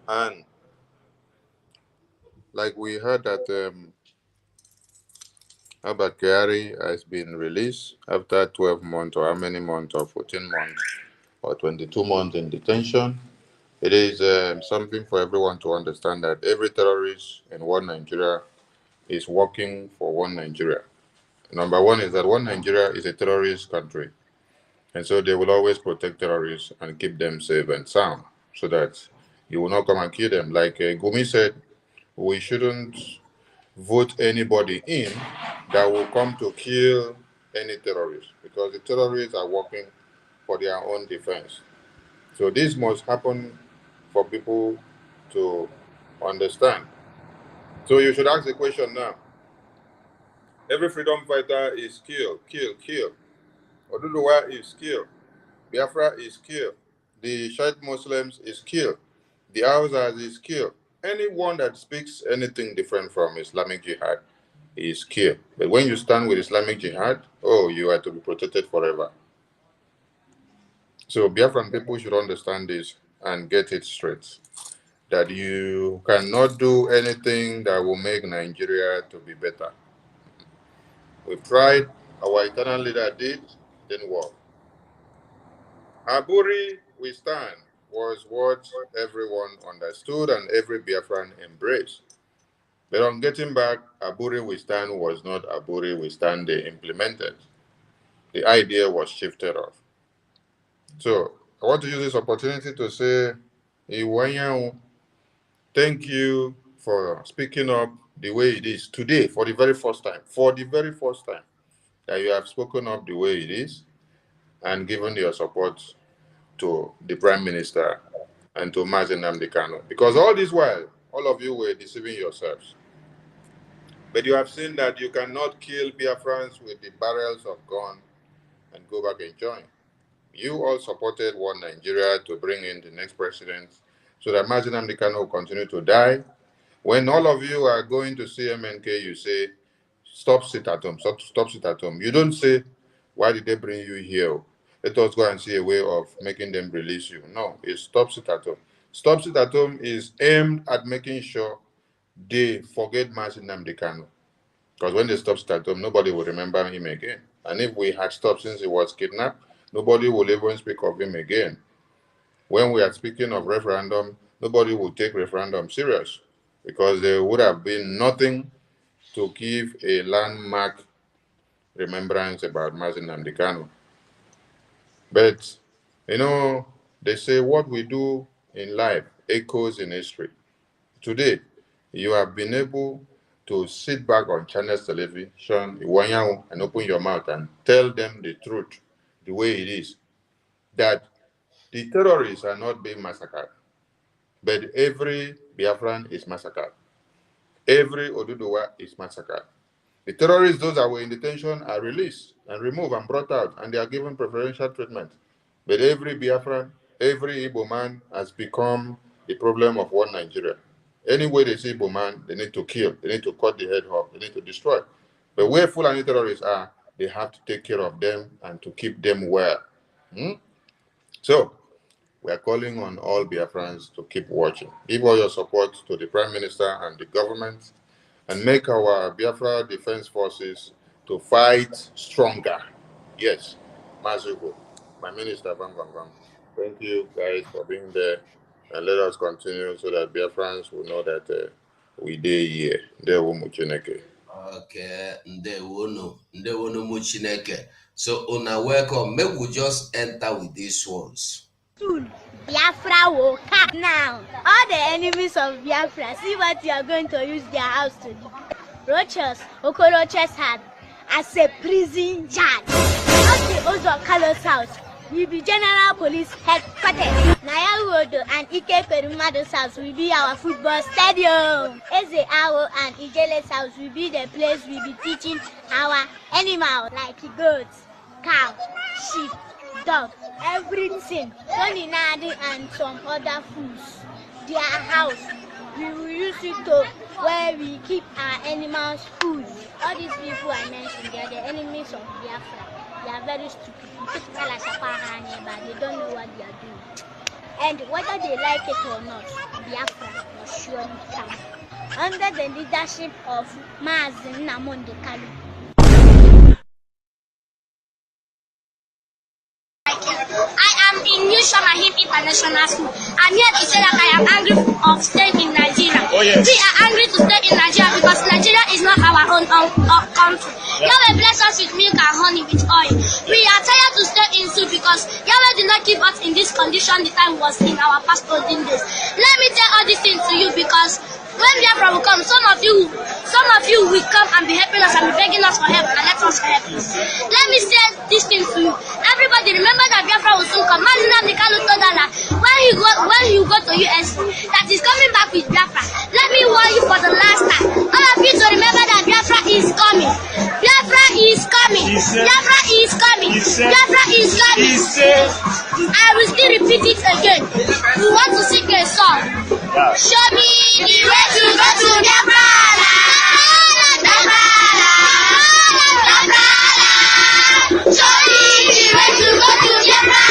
And like we heard that Abba Kyari has been released after 12 months or how many months or 14 months or 22 months in detention. It is something for everyone to understand that every terrorist in one Nigeria is working for one Nigeria. Number one is that one Nigeria is a terrorist country, and so they will always protect terrorists and keep them safe and sound so that you will not come and kill them. Like Gumi said, we shouldn't vote anybody in that will come to kill any terrorist because the terrorists are working for their own defense. So this must happen for people to understand. So you should ask the question now. Every freedom fighter is killed, killed, killed. Oduduwa is killed. Biafra is killed. The Shiite Muslims is killed. The Hausas is killed. Anyone that speaks anything different from Islamic Jihad is killed. But when you stand with Islamic Jihad, oh, you are to be protected forever. So Biafran people should understand this and get it straight. That you cannot do anything that will make Nigeria to be better. We've tried, our eternal leader did, didn't work. Aburi, we stand, was what everyone understood and every Biafran embraced. But on getting back, Aburi we stand was not Aburi we stand they implemented. The idea was shifted off. So I want to use this opportunity to say, Iwanyan, thank you for speaking up the way it is today for the very first time. For the very first time that you have spoken up the way it is and given your support to the Prime Minister and to Mazen Namdekano. Because all this while, all of you were deceiving yourselves. But you have seen that you cannot kill Biafrans with the barrels of gun and go back and join. You all supported one Nigeria to bring in the next president so that Mazen Namdekano will continue to die. When all of you are going to see MNK, you say, stop, sit at home, stop, sit at home. You don't say, why did they bring you here? Let us go and see a way of making them release you. No, it's stop, sit at home. Stop, sit at home is aimed at making sure they forget Mazen Namdekano. Because when they stop sit at home, nobody will remember him again. And if we had stopped since he was kidnapped, nobody will even speak of him again. When we are speaking of referendum, nobody will take referendum serious because there would have been nothing to give a landmark remembrance about Mazen Namdekano. But, they say what we do in life echoes in history. Today, you have been able to sit back on China's television, and open your mouth and tell them the truth, the way it is, that the terrorists are not being massacred, but every Biafran is massacred. Every Oduduwa is massacred. The terrorists, those that were in detention, are released and removed and brought out, and they are given preferential treatment. But every Biafran, every Igbo man has become the problem of one Nigeria. Anywhere they see Igbo man, they need to kill, they need to cut the head off, they need to destroy. But where Fulani terrorists are, they have to take care of them and to keep them well. So, we are calling on all Biafrans to keep watching. Give all your support to the Prime Minister and the government and make our Biafra Defense Forces to fight stronger. Yes, Mazuko, my minister, bam, bam, bam. Thank you guys for being there, and let us continue so that Biafrans will know that we did here. There will Muchineke. Okay, ndewono muchineke. So una welcome. Maybe we just enter with these ones. Soon, Biafra will come now. All the enemies of Biafra, see what you are going to use their house to do. Rochas, Okoroches had as a prison yard. Not the Ozo Carlos house will be General Police Headquarters. Nayawodo and Ike Perumado's house will be our football stadium. Eze Awo and Ijele's house will be the place we'll be teaching our animals like goats, cow, sheep, dog, everything. Tony Nadi and some other foods. Their house, we will use it to where we keep our animals food. All these people I mentioned, they are the enemies of Biafra. They are very stupid. But they don't know what they are doing. And whether they like it or not, Biafra will surely come. Under the leadership of Mazi Nnamdi Kanu. I am in New Shamahim International School. I'm here to say that I am angry of staying in Nigeria. Oh, yes. We are angry to stay in Nigeria because Nigeria is not our own country. Yahweh bless us with milk and honey with oil. We are tired to stay in soup because Yahweh did not keep us in this condition the time was in our past olden days. Let me tell all these things to you because when Biafra will come, some of you will come and be helping us and be begging us for help and let us help you. Let me say this thing to you. Everybody remember that Biafra will soon come. Mazi Nnamdi Kanu told Allah when you go to US that he's coming back with Biafra. Let me warn you for the last time. All of you to remember that Biafra is coming. Biafra is coming. Biafra is coming. Biafra is coming. I will still repeat it again. We want to sing a song. Show me the way to go to Biafra. Show me the way to go to Biafra.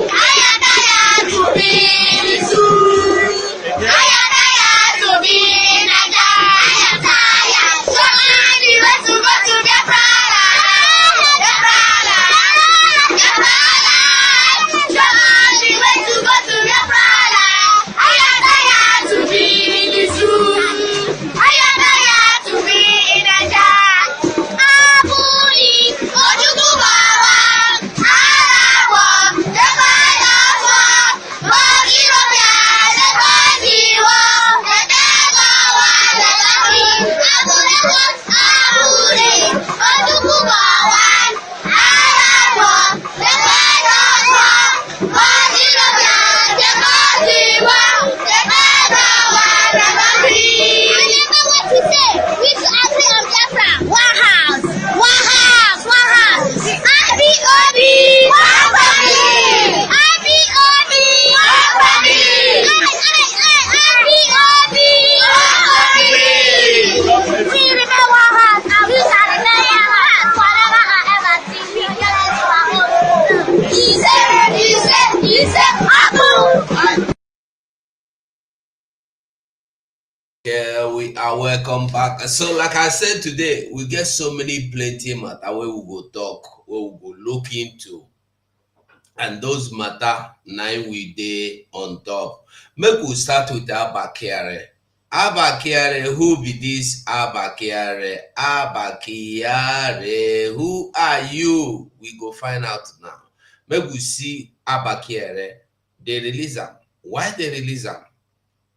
I am tired to be in school. I am tired to be in Nigeria. I am tired. Show me the way to go to Biafra. Show me the way to go to Biafra. I am tired to be in school. I am tired to be in Nigeria. Yeah, we are welcome back. So, like I said today, we get so many plenty matter where we go talk, where we go look into, and those matter now we dey on top. Make we start with Abba Kyari. Abba Kyari, who be this Abba Kyari? Abba Kyari, who are you? We go find out now. Make we see Abba Kyari. They release am. Why they release am?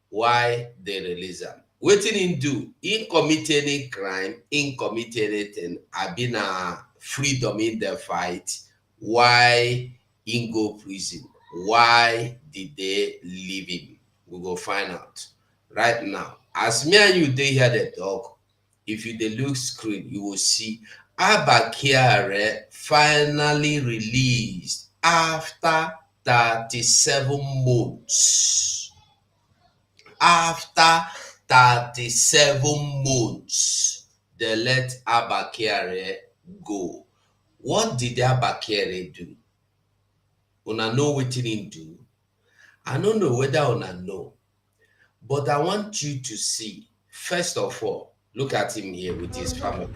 Why they release am? Wetin him do? Him commit any crime, him commit anything, abi na freedom in the fight. Why him go prison? Why did they leave him? We go find out right now. As me and you dey here dey talk, if you dey look screen, you will see Abba Kyari finally released after 37 months. After 37 months, they let Abba Kyari go. What did Abba Kyari do? Una know wetin him do? I don't know whether una know, but I want you to see. First of all, look at him here with his family.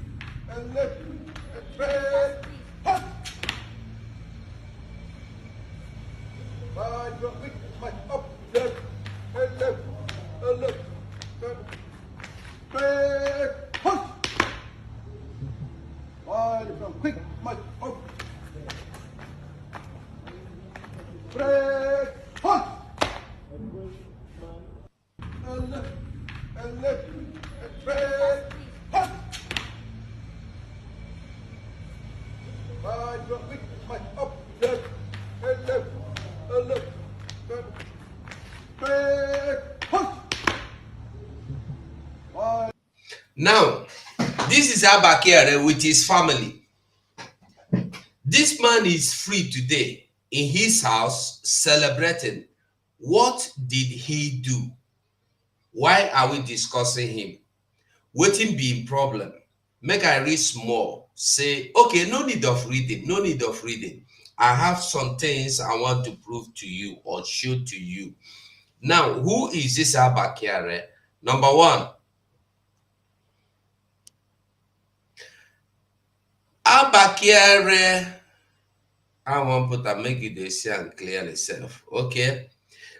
Now, this is Abba Kyari with his family. This man is free today in his house celebrating. What did he do? Why are we discussing him? Wetin be him problem? Make I read small. Say, okay, no need of reading, no need of reading. I have some things I want to prove to you or show to you. Now, who is this Abba Kyari? Number one, Abba Kyari, I want to put make it see and clear itself. Okay.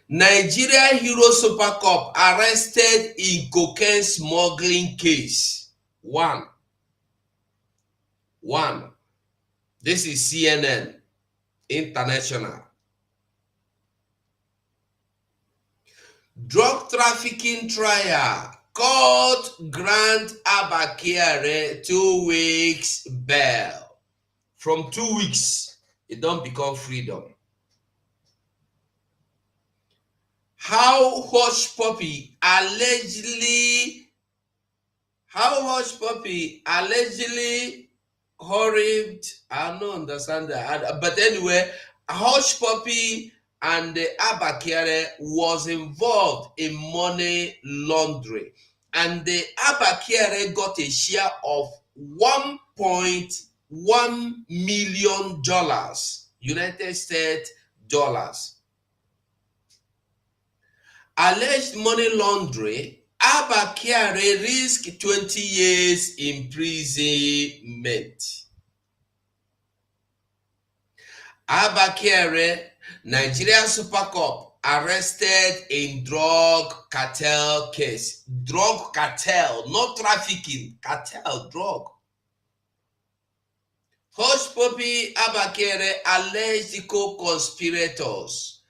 Nigeria Hero Super Cup arrested in cocaine smuggling case. One. This is CNN International. Drug trafficking trial. Court grant Abba Kyari 2 weeks bail. From 2 weeks, it don't become freedom. How Hush Puppy allegedly horrid. I don't understand that. But anyway, Hush Puppy and Abba Kyari was involved in money laundering. And the Abba Kyari got a share of $1.1 million, United States dollars. Alleged money laundering, Abba Kyari risked 20 years imprisonment. Abba Kyari, Nigerian Super Cup, arrested in drug cartel case. Drug cartel, not trafficking, cartel, drug. Hush Puppy, Abba Kyari, alleged co-conspirators,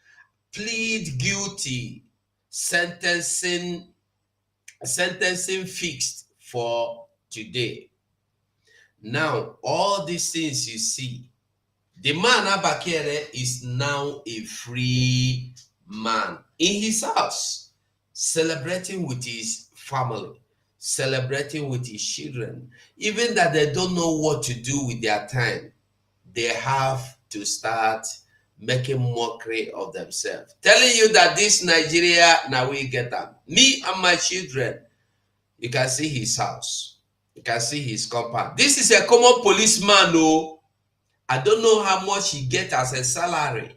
plead guilty. Sentencing fixed for today. Now, all these things you see, the man Abba Kyari is now a free man in his house, celebrating with his family, celebrating with his children. Even that they don't know what to do with their time, they have to start making mockery of themselves, telling you that this Nigeria, now we get them. Me and my children, you can see his house, you can see his compound. This is a common policeman. Oh, I don't know how much he gets as a salary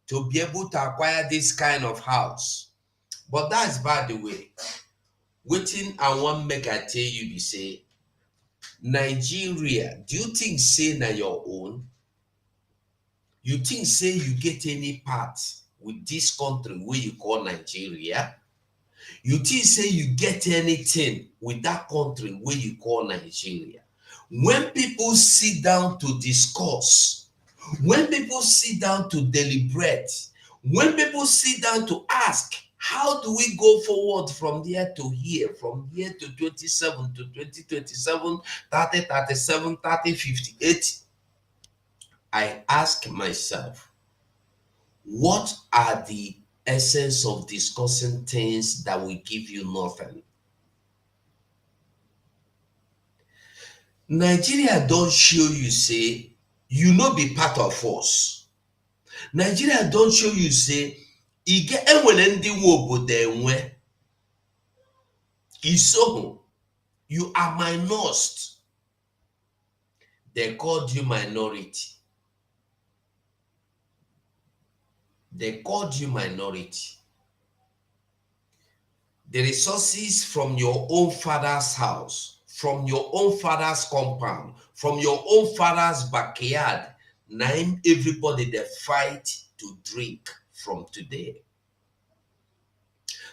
to be able to acquire this kind of house, but that's by the way. Waiting, I want make I tell you, you say Nigeria, do you think say na your own? You think say you get any part with this country where you call Nigeria? You think say you get anything with that country where you call Nigeria? When people sit down to discuss, when people sit down to deliberate, when people sit down to ask, how do we go forward from here to here, from here to 27 to 2027, 30, 37, 30, 58? I ask myself, what are the essence of discussing things that will give you nothing? Nigeria don't show you say, you no be part of us. Nigeria don't show you say, you are minus. They called you minority. They called you minority. The resources from your own father's house, from your own father's compound, from your own father's backyard, name everybody they fight to drink from today.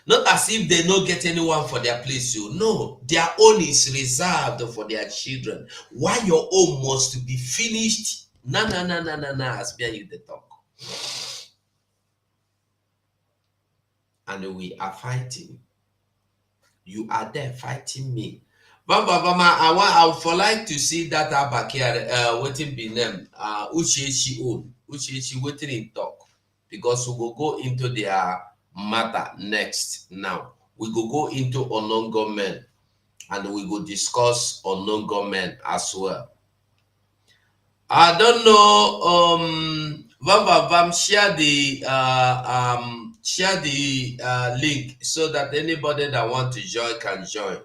Not as if they don't get anyone for their place. You know, their own is reserved for their children. Why your own must be finished? Nah, as bear you the talk. And we are fighting. You are there fighting me. I would for like to see that Abba Kyari waiting be named Uchechi own. Uchechi waiting in talk. Because we will go into their matter next now. We will go into unknown government and we will discuss unknown government as well. I don't know. Share the link so that anybody that want to join can join.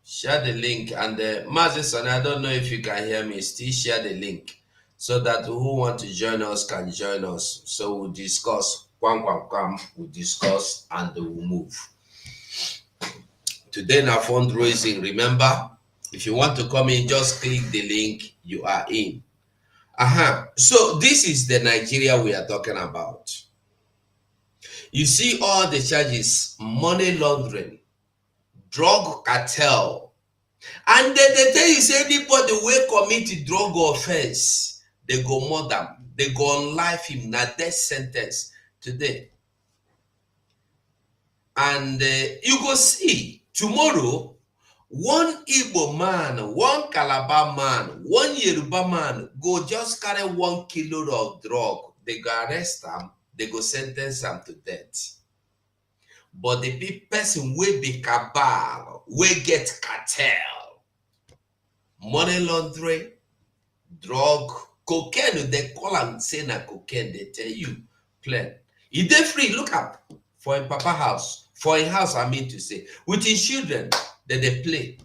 Share the link and Mazison, I don't know if you can hear me. Still share the link so that who want to join us can join us. So we'll discuss. We'll discuss and we'll move. Today now fundraising. Remember, if you want to come in, just click the link. You are in. So this is the Nigeria we are talking about. You see all the charges: money laundering, drug cartel, and they tell you say anybody wey commit drug offense, they go murder, they go on life him, na death sentence today. And you go see tomorrow, one Igbo man, one Calabar man, one Yoruba man go just carry 1 kilo of drug. They go arrest them, they go sentence them to death. But the person wey be cabal, wey get cartel, money laundering, drug, cocaine, they call am say na cocaine, they tell you plain. E dey free, look up for him papa house, for him house, I mean to say, with his children, they play.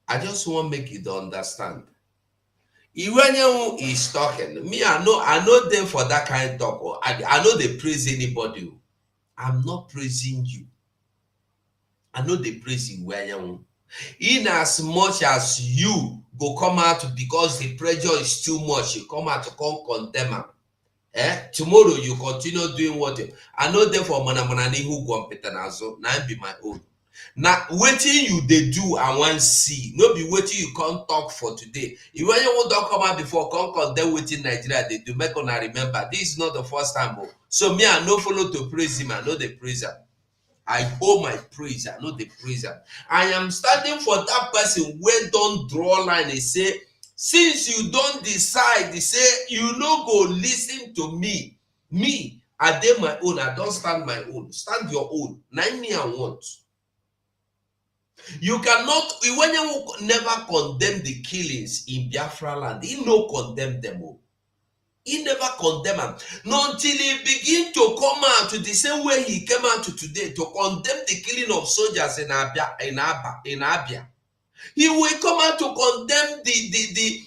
I just want make you to understand. Iranian is talking. Me, I know them for that kind of talk. I know they praise anybody. I'm not praising you. I know they praise Iranian. In as much as you go come out because the pressure is too much, you come out to come condemn them. Tomorrow you continue doing what you, I know them for Manamanani who go Petanazo. Now be my own. Now, waiting you they do I want see. No be waiting you can't talk for today. If when you don't come out before, come condemn waiting Nigeria, they do make on remember. This is not the first time. So me, I no follow to praise him, I know the praise him. I owe my praise, I know the praise him. I am standing for that person where don't draw line and say, since you don't decide, they say you no go listen to me. Me, I did my own, I don't stand my own. Stand your own. Nine me I want. You cannot, when you never condemn the killings in Biafra land, he no condemn them all. He never condemn them. Not until he begin to come out to the same way he came out to today to condemn the killing of soldiers in Abia. He will come out to condemn the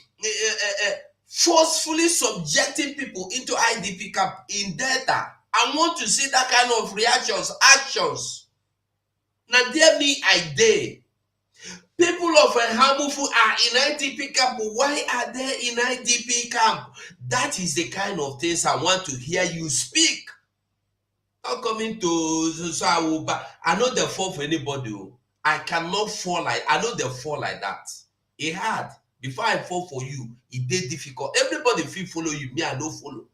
forcefully subjecting people into IDP camp in Delta. I want to see that kind of reactions, actions. Now, dear me, I dare. People of Hamufu are in IDP camp. Why are they in IDP camp? That is the kind of things I want to hear you speak. Not coming to I know they fall for anybody. I cannot fall like I know they fall like that. It hard. Before I fall for you, it did difficult. Everybody feel follow you. Me, I don't follow.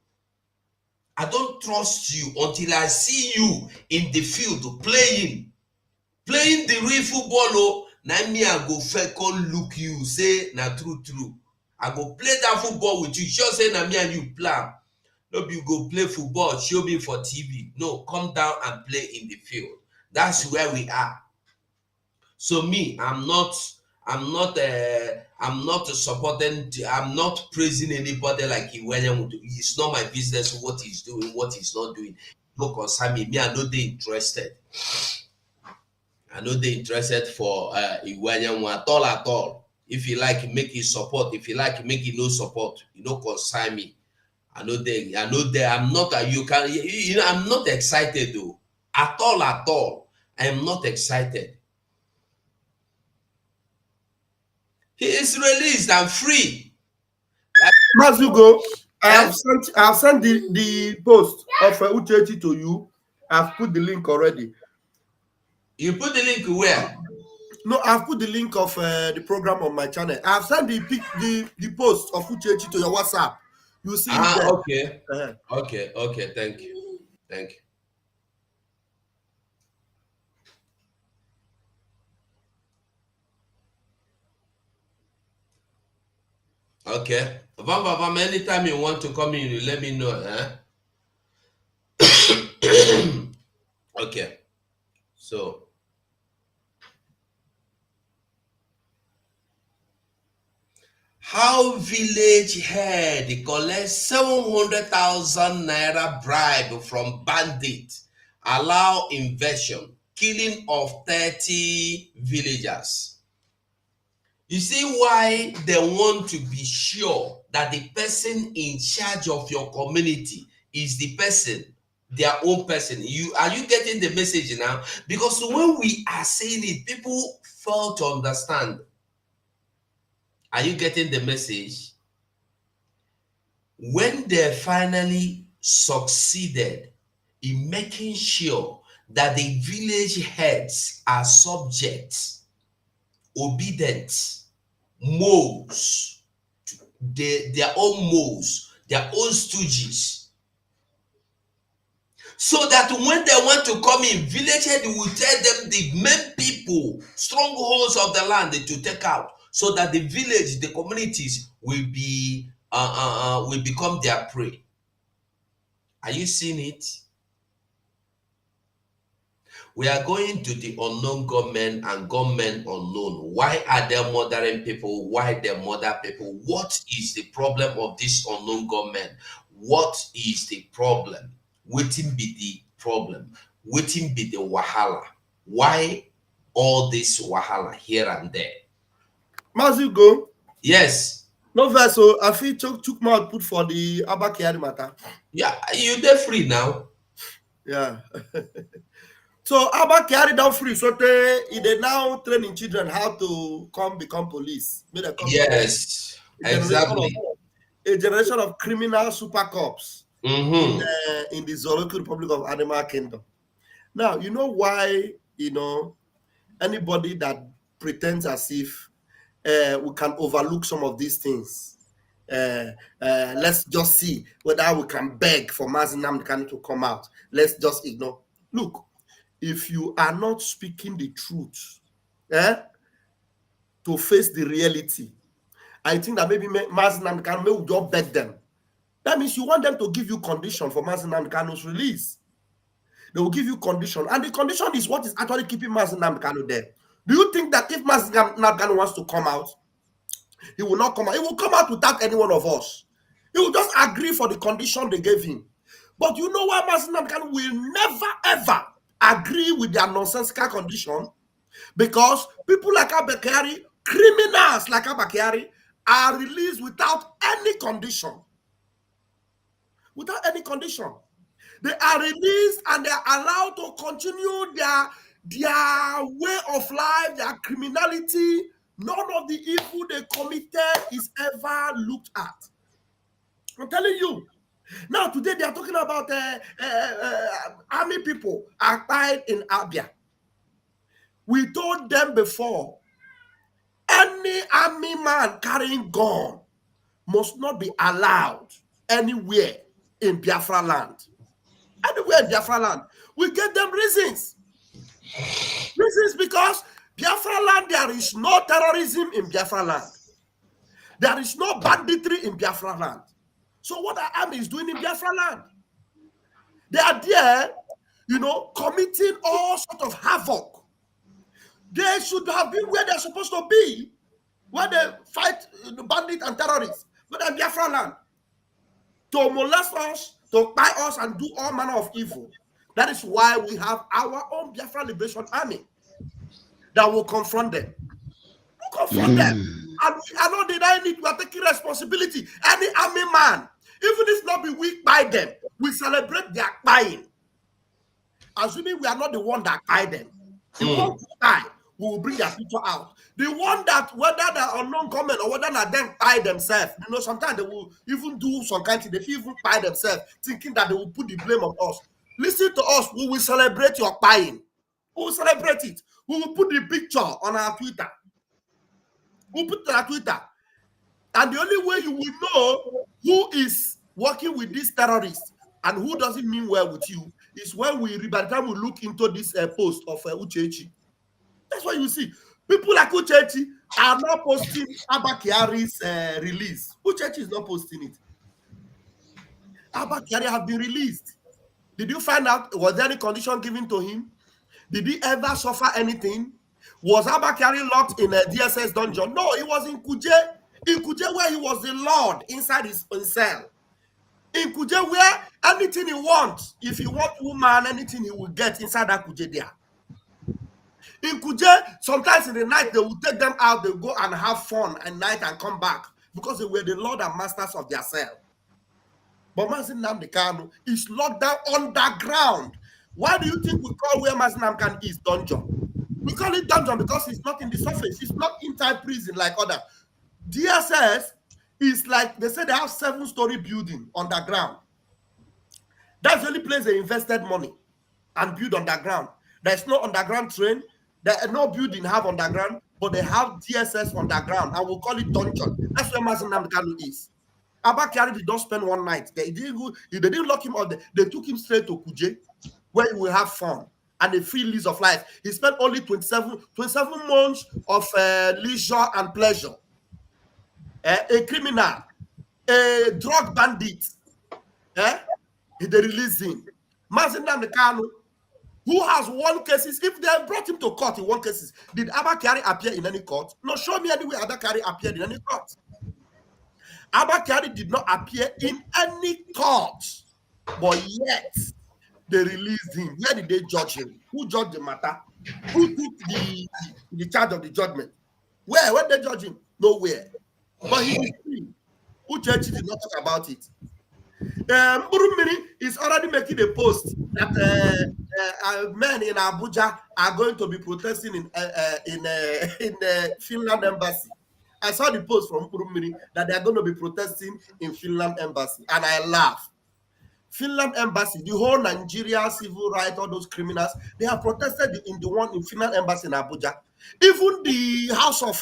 I don't trust you until I see you in the field playing the real football. Now me I go fair come look you say na true. I go play that football with you. Sure say na me and you plan. No be you go play football, show me for TV. No, come down and play in the field. That's where we are. So me, I'm not supporting. I'm not praising anybody like Iwenya. It's not my business what he's doing, what he's not doing. No concern me. Me, I know they interested. I know they interested for Iwanya at all. If you like, make it support. If you like, make it no support. You know, consign me. I know they. I'm not. I'm not excited though. At all. I am not excited. He is released and free. Mazugo, I have sent the post of Uchechi to you. I've put the link already. You put the link where? No, I've put the link of the program on my channel. I've sent the post of Uchechi to your WhatsApp. You see it there. Okay. Okay. Thank you. Okay. Vam, anytime you want to come in, you let me know. Okay. So, how village head collects 700,000 naira bribe from bandit, allow invasion, killing of 30 villagers. You see why they want to be sure that the person in charge of your community is the person, their own person. Are you getting the message now? Because when we are saying it, people fail to understand. Are you getting the message? When they finally succeeded in making sure that the village heads are subject, obedient, moles, their own moles, their own stooges, so that when they want to come in, village head will tell them the main people, strongholds of the land to take out, so that the village, the communities will be will become their prey. Are you seeing it? We are going to the unknown government and government unknown. Why are they murdering people? Why they murder people? What is the problem of this unknown government? What is the problem? Waiting be the problem. Waiting be the wahala. Why all this wahala here and there? Mazugo. Yes. No verse, so I feel took my output for the Abba Kyari matter. Yeah, you're free now. Yeah. So Abba Kyari down free, so they now training children how to become police. Yes, exactly. A generation of criminal super cops in the Zoological Republic of Animal Kingdom. Now, you know why, anybody that pretends as if we can overlook some of these things. Let's just see whether we can beg for Mazi Nnamdi Kanu to come out. Let's just ignore. Look, if you are not speaking the truth, to face the reality, I think that maybe Mazi Nnamdi Kanu will just beg them. That means you want them to give you condition for Mazi Nnamdi Kanu's release. They will give you condition, and the condition is what is actually keeping Mazi Nnamdi Kanu there. Do you think that if Mazi Nnamdi Kanu wants to come out, he will not come out? He will come out without any one of us. He will just agree for the condition they gave him. But you know why Mazi Nnamdi Kanu will never ever agree with their nonsensical condition? Because people like Abba Kyari, criminals like Abba Kyari, are released without any condition. Without any condition. They are released and they are allowed to continue their way of life, their criminality. None of the evil they committed is ever looked at. I'm telling you. Now, today they are talking about army people acquired in Abia. We told them before, any army man carrying gun must not be allowed anywhere in Biafra land. Anywhere in Biafra land. We gave them reasons. Reasons because Biafra land, there is no terrorism in Biafra land. There is no banditry in Biafra land. So what our army is doing in Biafra land? They are there, committing all sorts of havoc. They should have been where they're supposed to be, where they fight the bandit and terrorists. But in Biafra land, to molest us, to buy us, and do all manner of evil. That is why we have our own Biafra Liberation Army that will confront them. We'll confront them. And we are not denying it. We are taking responsibility. Any army man, even if not be weak by them, we celebrate their buying. Assuming we are not the one that buy them. The one who buy, we will bring their picture out. The one that, whether they're unknown government or whether they're them buy themselves, sometimes they will even do some kind of thing. They even buy themselves, thinking that they will put the blame on us. Listen to us. We will celebrate your buying. We will celebrate it. We will put the picture on our Twitter. We'll put it on our Twitter. And the only way you will know who is working with these terrorists and who doesn't mean well with you is when by the time we look into this post of Uchechi. That's what you see. People like Uchechi are not posting Abba Kyari's release. Uchechi is not posting it. Abba Kyari have been released. Did you find out, was there any condition given to him? Did he ever suffer anything? Was Abba Kyari locked in a DSS dungeon? No, he was in Kuje. In Kuje, where he was the Lord inside his own cell. In Kuje, where anything he wants, if he wants woman, anything he will get inside that Kuje there. In Kuje, sometimes in the night, they will take them out, they go and have fun at night and come back because they were the Lord and masters of their cell. But Mazi Nnamdi Kanu is locked down underground. Why do you think we call where Mazi Nnamdi Kanu is dungeon? We call it dungeon because it's not in the surface. It's not inside prison like other. DSS is like, they say they have 7-story building underground. That's the only place they invested money and build underground. There's no underground train. There are no building have underground, but they have DSS underground. I will call it dungeon. That's where Mazi Nnamdi Kanu is. Abba Kyari did not spend one night. They didn't lock him up. They took him straight to Kuje, where he will have fun and a free lease of life. He spent only 27 months of leisure and pleasure. A criminal, a drug bandit. They released him. Mazi Nnamdi Kanu, who has won cases, if they brought him to court in won cases, did Abba Kyari appear in any court? No, show me anywhere Abba Kyari appeared in any court. Abba Kyari did not appear in any court, but yet they released him. Where did they judge him? Who judged the matter? Who took the charge of the judgment? Where did they judge him? Nowhere. But he is free. Uchechi did not talk about it. Murumiri is already making a post that men in Abuja are going to be protesting in Finland embassy. I saw the post from Murumiri that they are going to be protesting in Finland embassy, and I laugh. Finland embassy, the whole Nigeria civil rights, all those criminals, they have protested in the one in Finland embassy in Abuja. Even the House of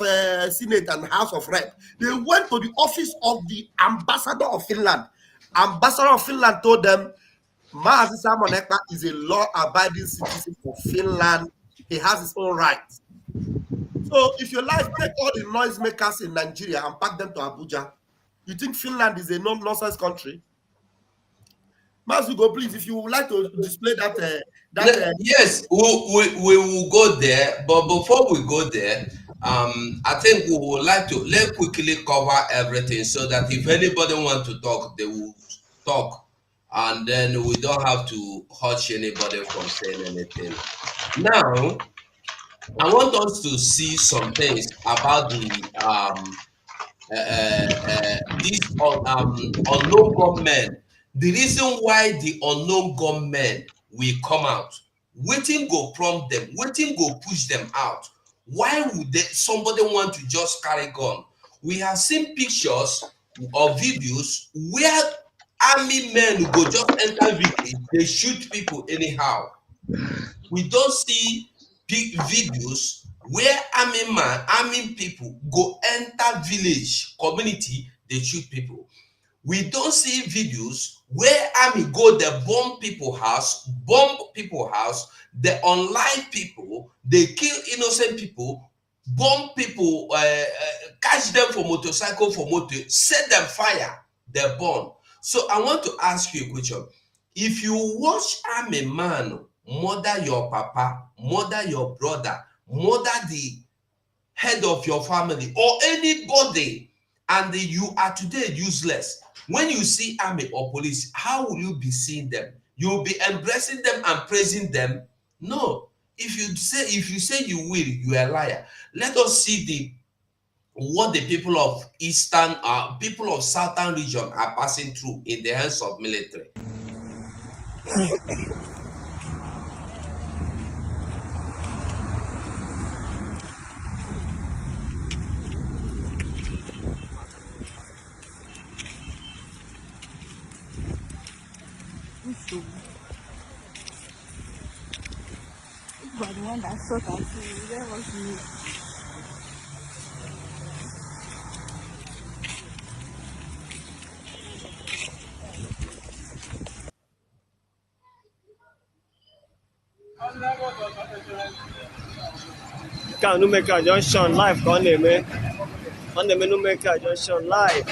Senate and House of Rep, they went to the office of the ambassador of Finland. Ambassador of Finland told them, Mazi Moneka is a law-abiding citizen of Finland. He has his own rights. So if you like, take all the noisemakers in Nigeria and pack them to Abuja. You think Finland is a nonsense country? Mazi, go please, if you would like to display that. Yes, we will go there. But before we go there, I think we would like to let quickly cover everything so that if anybody wants to talk, they will talk, and then we don't have to hush anybody from saying anything. Now, I want us to see some things about the these unknown gunmen. The reason why the unknown gunmen will come out, waiting go prompt them, waiting go push them out. Why would somebody want to just carry gun? We have seen pictures or videos where army men go just enter village, they shoot people anyhow. We don't see big videos where army people go enter village, community, they shoot people. We don't see videos where army go there, bomb people house, they unlive people, they kill innocent people, bomb people, catch them for motorcycle, for motor, set them fire, they're born. So I want to ask you a question. If you watch army man murder your papa, murder your brother, murder the head of your family or anybody, and you are today useless, when you see army or police, how will you be seeing them? You'll be embracing them and praising them? No. If you say you will, you are a liar. Let us see what the people of people of southern region are passing through in the hands of military. But the one that sought out you, where was me? Can Numeka Junction live ka ọ na-eme Numeka Junction live.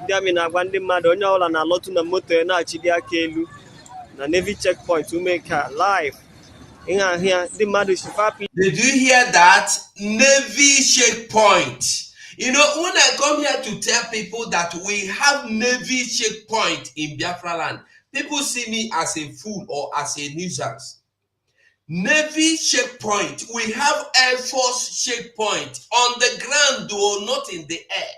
Ndị amị na-agwa ndị mmadụ onye ọbụla na-alọtụ na moto ya na-achịli aka elu na Navy checkpoint Umeka live. Did you hear that? Navy checkpoint. You know, when I come here to tell people that we have Navy checkpoint in Biafra land, people see me as a fool or as a nuisance. Navy checkpoint. We have Air Force checkpoint on the ground, though not in the air.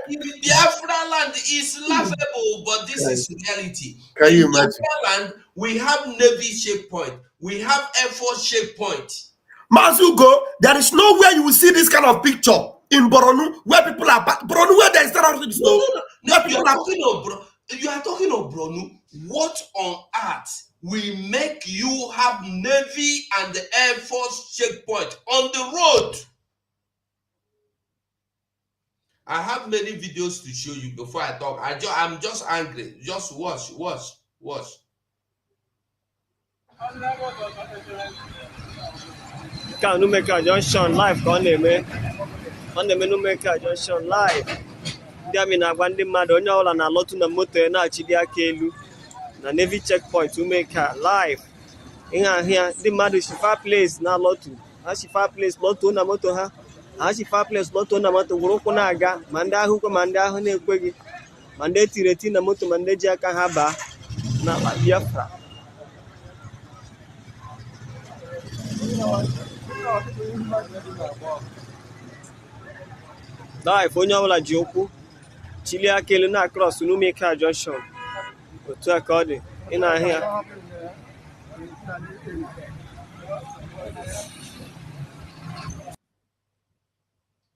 Biafra land is laughable, but this is reality. Can you In imagine? Biafra land, we have Navy checkpoint. We have Air Force checkpoint. Mazugo, there is nowhere you will see this kind of picture in Boronu where people are Boronu where there is terrorism. No. You are talking of Bronu. What on earth will make you have Navy and the Air Force checkpoint on the road? I have many videos to show you before I talk. I'm just angry. Just watch. Ka Numeka Junction live ka ọ na-eme. Ọ na-eme Numeka Junction live. Ndị amị na-agwa ndị mmadụ onye ọbụla na-alọtụ na moto ya na-achịli aka elu na Navy checkpoint Umeka live. Ihe ahịa ndị mmadụ shifa place na-alọtụ. Ha shifa place lọtụo na moto ha. Ha shifa place lọtụo na moto gwụrụ ụkwụ na-aga ma ndị ahụ kwe ma ndị ahụ na-ekweghị ma ndị etiri eti na moto ma ndị ji aka ha baa n'ala Biafra. Live onye ọbụla ji ụkwụ chili aka elu na cross Numeka Junction. Otu a ka ọ dị ị na-ahụ ya.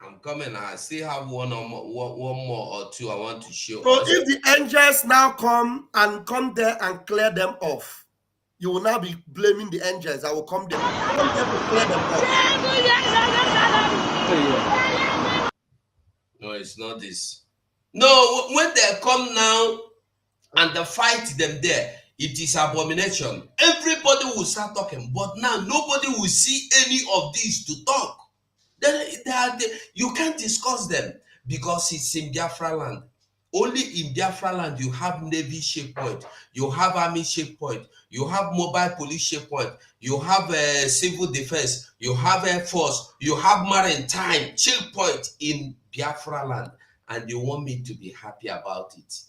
I'm coming. I still have one more or two I want to show. So if the angels now come there and clear them off, you will now be blaming the angels. I will come there to clear them off. No, it's not this. No, when they come now and they fight them there, it is abomination. Everybody will start talking, but now nobody will see any of these to talk. You can't discuss them because it's in Biafra land. Only in Biafra land you have Navy checkpoint, you have Army checkpoint, you have mobile police checkpoint, you have civil defense, you have Air Force, you have maritime checkpoint in Biafra land, and you want me to be happy about it.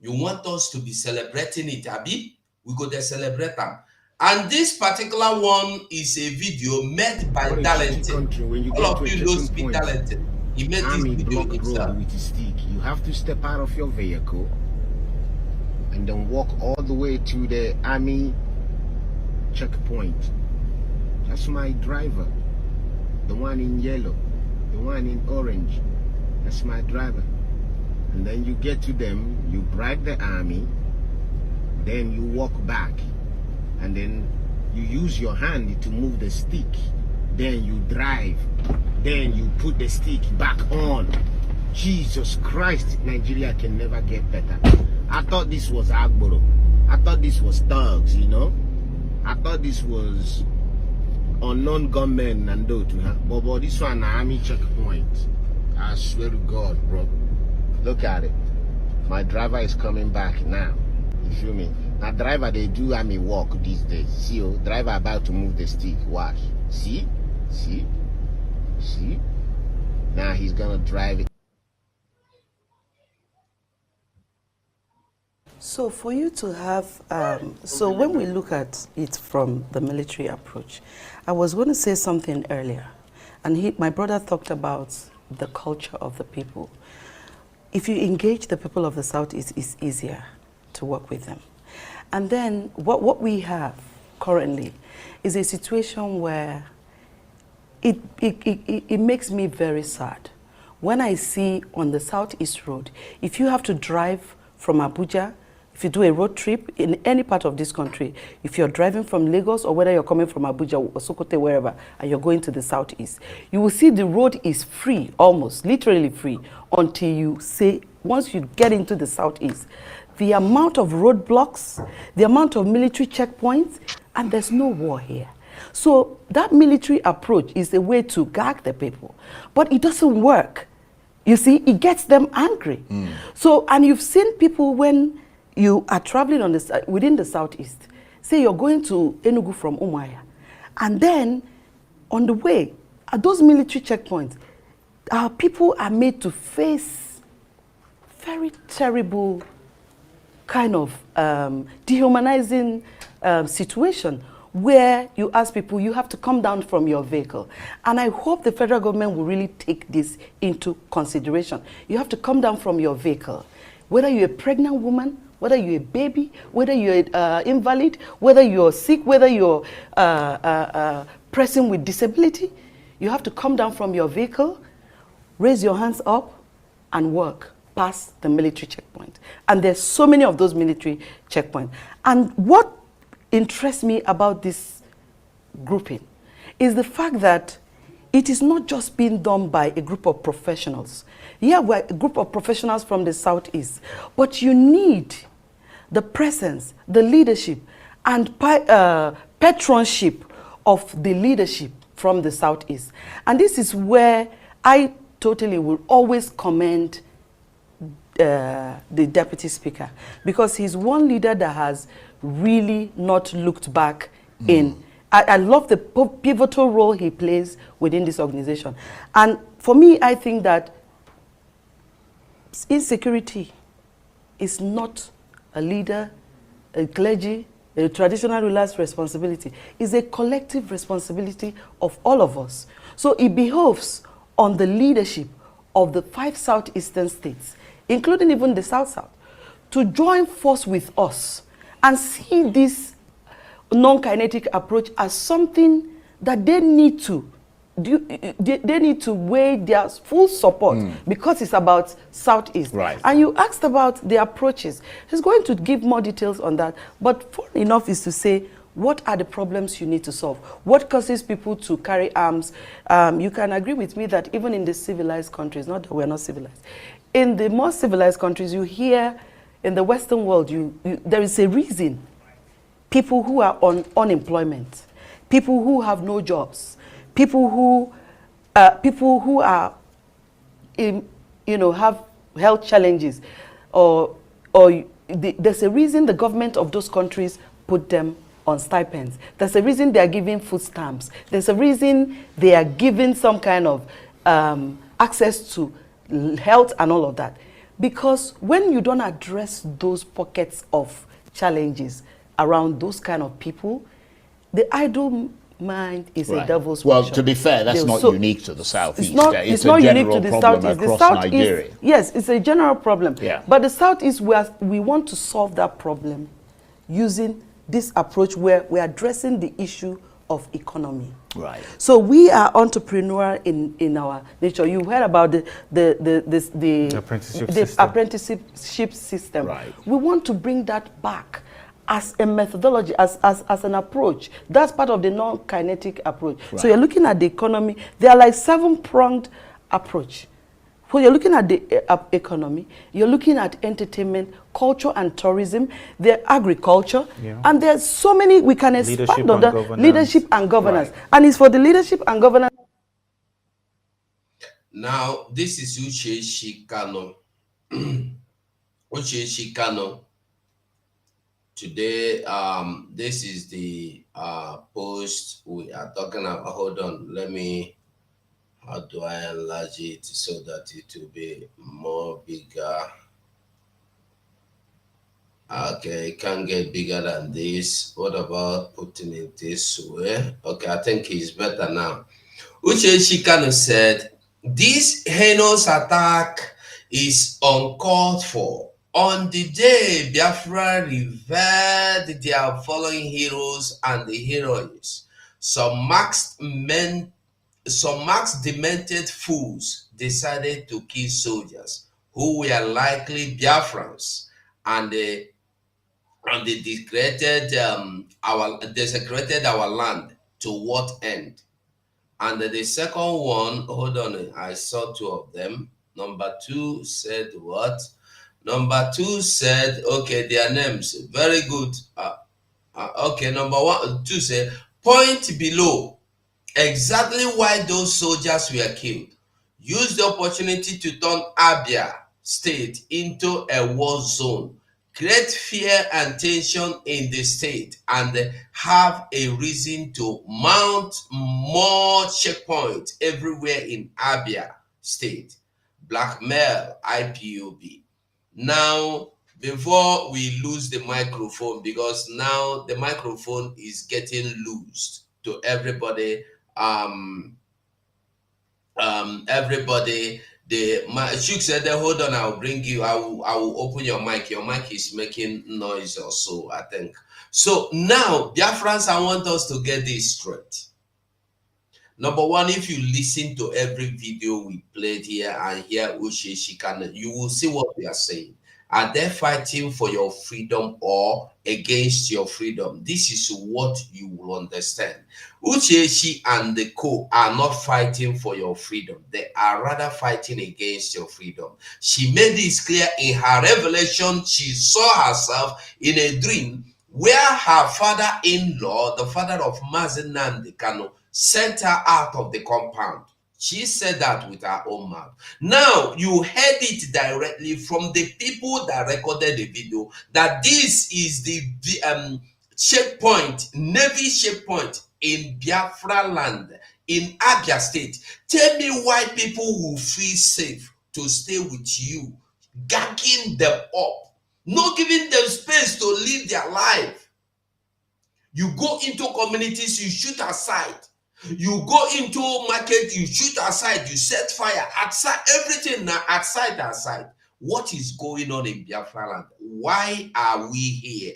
You want us to be celebrating it, Abi? We go to celebrate them. And this particular one is a video made by Talented. All of you know Speed Talented. He made this video himself. With his stick. You have to step out of your vehicle and then walk all the way to the Army checkpoint. That's my driver. The one in yellow, the one in orange. That's my driver. And then you get to them, you bribe the Army, then you walk back. And then you use your hand to move the stick. Then you drive. Then you put the stick back on. Jesus Christ, Nigeria can never get better. I thought this was Agboro. I thought this was thugs, you know. I thought this was unknown gunmen and do to her. But this one, Army checkpoint. I swear to God, bro. Look at it. My driver is coming back now. You feel me? Now driver, they do Army walk these days. See, oh, driver about to move the stick. Watch. See? Now he's gonna drive it. So for you to have, so when we look at it from the military approach, I was going to say something earlier, and my brother talked about the culture of the people. If you engage the people of the Southeast, it's easier to work with them. And then what we have currently is a situation where it makes me very sad. When I see on the Southeast Road, if you have to drive from Abuja, if you do a road trip in any part of this country, if you're driving from Lagos or whether you're coming from Abuja or Sokoto, wherever, and you're going to the Southeast, you will see the road is free, almost, literally free, until you say, once you get into the Southeast, the amount of roadblocks, the amount of military checkpoints, and there's no war here. So that military approach is a way to gag the people, but it doesn't work. You see, it gets them angry. So, and you've seen people when you are traveling on within the Southeast, say you're going to Enugu from Umuahia, and then on the way, at those military checkpoints, our people are made to face very terrible kind of dehumanizing situation where you ask people, you have to come down from your vehicle. And I hope the federal government will really take this into consideration. You have to come down from your vehicle. Whether you're a pregnant woman, whether you're a baby, whether you're an invalid, whether you're sick, whether you're a person with disability, you have to come down from your vehicle, raise your hands up, and walk past the military checkpoint. And there's so many of those military checkpoints. And what interests me about this grouping is the fact that it is not just being done by a group of professionals. Yeah, we're a group of professionals from the Southeast, but you need the presence, the leadership, and patronship of the leadership from the Southeast. And this is where I totally will always commend the Deputy Speaker, because he's one leader that has really not looked back in. I love the pivotal role he plays within this organization. And for me, I think that insecurity is not a leader, a clergy, a traditional ruler's responsibility. It's a collective responsibility of all of us. So it behoves on the leadership of the 5 southeastern states, including even the South-South, to join force with us and see this non-kinetic approach as something that they need to do. They need to weigh their full support because it's about Southeast. Right. And you asked about the approaches. He's going to give more details on that. But fun enough is to say, what are the problems you need to solve? What causes people to carry arms? You can agree with me that even in the civilized countries, not that we're not civilized, in the more civilized countries, you hear in the Western world, there is a reason people who are on unemployment, people who have no jobs, people who are have health challenges, there's a reason the government of those countries put them on stipends. There's a reason they are giving food stamps. There's a reason they are giving some kind of access to health and all of that. Because when you don't address those pockets of challenges around those kind of people, the idle mind is a devil's Well, workshop. to be fair, that's not unique to the Southeast. It's not unique to the Southeast. Across The Southeast, Nigeria. yes, it's a general problem. Yeah. But the Southeast, we want to solve that problem using this approach where we're addressing the issue of economy. Right. So we are entrepreneurial in our nature. You heard about the apprenticeship system. Right. We want to bring that back as a methodology, as an approach. That's part of the non-kinetic approach. Right. So you're looking at the economy. They are like 7-pronged approach. So you're looking at the economy, you're looking at entertainment, culture and tourism, the agriculture, and there's so many we can expand on that. Leadership and governance. Right. And it's for the leadership and governance. Now, this is Uche Kano. Uche Kano. Today, this is the post we are talking about. Hold on, let me. How do I enlarge it so that it will be more bigger? Okay, it can't get bigger than this. What about putting it this way? Okay, I think it's better now. Uche Shikano said, this heinous attack is uncalled for. On the day Biafra revered their fallen heroes and the heroines, some demented fools decided to kill soldiers who were likely Biafrans, and they desecrated our land. To what end? And the second one, hold on, I saw 2 of them. Number 2 said what? Number 2 said, okay, their names, very good. Okay, number 2 said, point below exactly why those soldiers were killed. Use the opportunity to turn Abia state into a war zone. Create fear and tension in the state and have a reason to mount more checkpoints everywhere in Abia state. Blackmail IPOB. Now, before we lose the microphone, because now the microphone is getting loosed to everybody. Everybody. Shuk said, "Hold on, I'll bring you. I will open your mic. Your mic is making noise or so, I think." So now, Biafrans, I want us to get this straight. Number one, if you listen to every video we played here and hear Uche Shikana, you will see what we are saying. Are they fighting for your freedom or against your freedom? This is what you will understand. Uchechi and the co are not fighting for your freedom. They are rather fighting against your freedom. She made this clear in her revelation. She saw herself in a dream where her father-in-law, the father of Mazen Nnamdi Kanu, sent her out of the compound. She said that with her own mouth. Now, you heard it directly from the people that recorded the video that this is the checkpoint, Navy checkpoint in Biafra land, in Abia State. Tell me why people will feel safe to stay with you, gagging them up, not giving them space to live their life. You go into communities, you shoot aside. You go into market, you shoot aside, you set fire, outside, everything now outside. What is going on in Biafra land? Why are we here?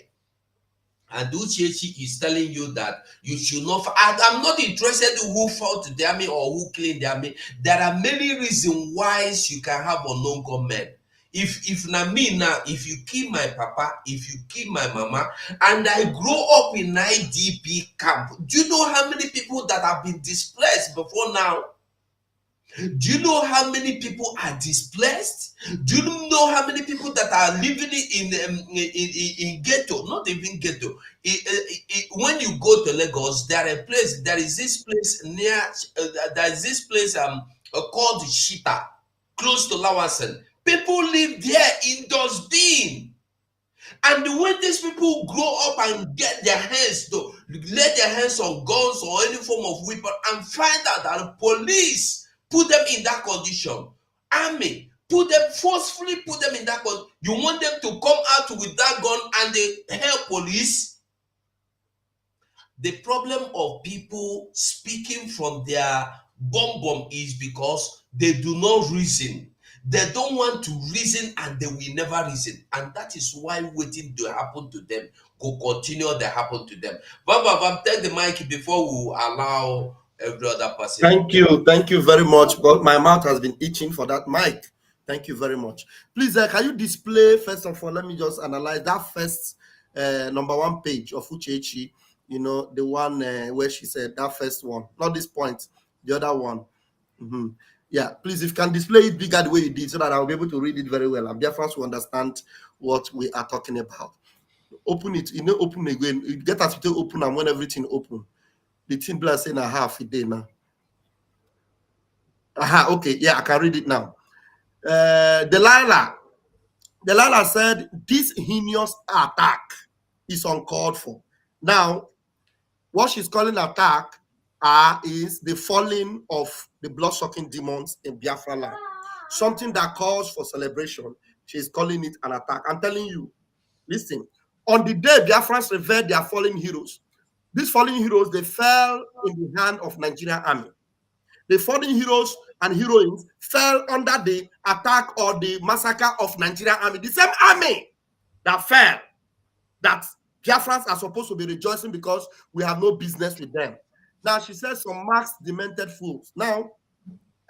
And Uchechi is telling you that you should not. I'm not interested in who fought the army or who cleaned the army. There are many reasons why you can have unknown gunmen. If na me now, if you kill my papa, if you kill my mama, and I grow up in IDP camp, do you know how many people that have been displaced before now? Do you know how many people are displaced? Do you know how many people that are living in ghetto? Not even ghetto. When you go to Lagos, there is this place near. There is this place called Shita, close to Lawasan. People live there in dustbin. And when these people grow up and get their hands to lay their hands on guns or any form of weapon and find out that the police put them in that condition, army forcefully put them in that condition, you want them to come out with that gun and they help police? The problem of people speaking from their bum is because they do not reason. They don't want to reason and they will never reason. And that is why waiting to happen to them will continue to happen to them. Vam, take the mic before we allow every other person. Thank you very much. But my mouth has been itching for that mic. Thank you very much. Please, can you display, first of all, let me just analyze that first number one page of Uchechi, you know, the one where she said that first one, not this point, the other one. Mm-hmm. Yeah, please, if you can display it bigger the way you did so that I'll be able to read it very well and Biafrans will understand what we are talking about. Open it, open again. You get us to open and when everything open. The thing plus saying a half a day now. Aha, okay, yeah, I can read it now. Delilah said this heinous attack is uncalled for. Now, what she's calling attack is the falling of the blood-sucking demons in Biafra land. Something that calls for celebration. She's calling it an attack. I'm telling you, listen, on the day Biafrans revered their fallen heroes, these fallen heroes, they fell in the hand of Nigerian army. The fallen heroes and heroines fell under the attack or the massacre of Nigerian army. The same army that fell, that Biafrans are supposed to be rejoicing because we have no business with them. Now, she says some marks demented fools. Now,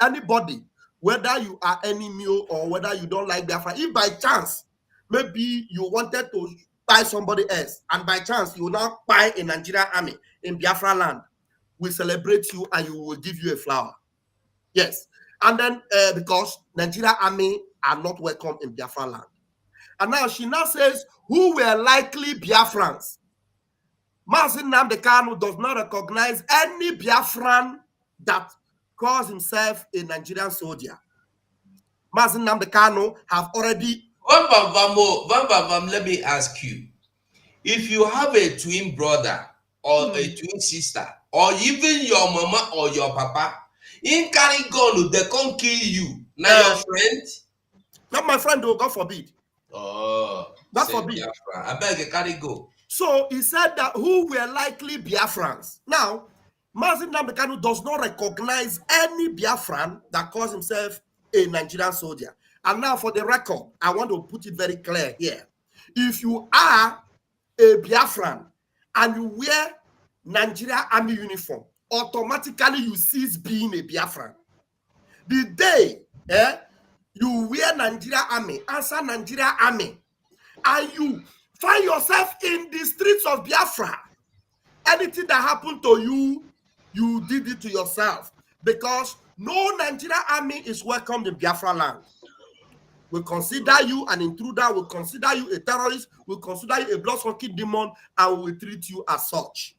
anybody, whether you are enemy or whether you don't like Biafra, if by chance, maybe you wanted to buy somebody else, and by chance you will now buy a Nigerian army in Biafra land, we celebrate you and you will give you a flower. Yes. And then because Nigerian army are not welcome in Biafra land. And now she now says, who were likely Biafrans? Mazen Nnamdi Kanu does not recognize any Biafran that calls himself a Nigerian soldier. Mazen Nnamdi Kanu have already... Let me ask you. If you have a twin brother or a twin sister, or even your mama or your papa, in carry gun, they can't kill you. Now your friend? Not my friend, though, God forbid. Oh. God forbid. Biafra. I beg you, carry go. So he said that who were likely Biafrans. Now, Mazi Nnamdi Kanu does not recognize any Biafran that calls himself a Nigerian soldier. And now for the record, I want to put it very clear here. If you are a Biafran and you wear Nigeria Army uniform, automatically you cease being a Biafran. The day you wear Nigeria Army, answer Nigeria Army, and you find yourself in the streets of Biafra, anything that happened to you, you did it to yourself, because no Nigeria Army is welcome in Biafra land. We consider you an intruder, we consider you a terrorist, we consider you a blood-sucking demon, and we will treat you as such.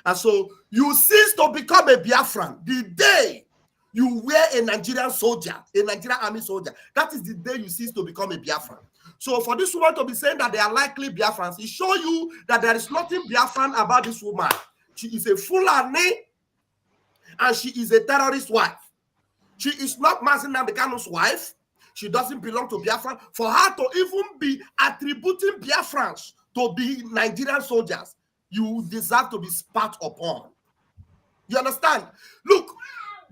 And so you cease to become a Biafran the day you wear a Nigerian soldier, a Nigerian Army soldier. That is the day you cease to become a Biafran. So for this woman to be saying that they are likely Biafrans, it shows you that there is nothing Biafran about this woman. She is a Fulani and she is a terrorist wife. She is not Mazi Nnamdi Kanu's wife. She doesn't belong to Biafran. For her to even be attributing Biafrans to be Nigerian soldiers, you deserve to be spat upon. You understand? Look,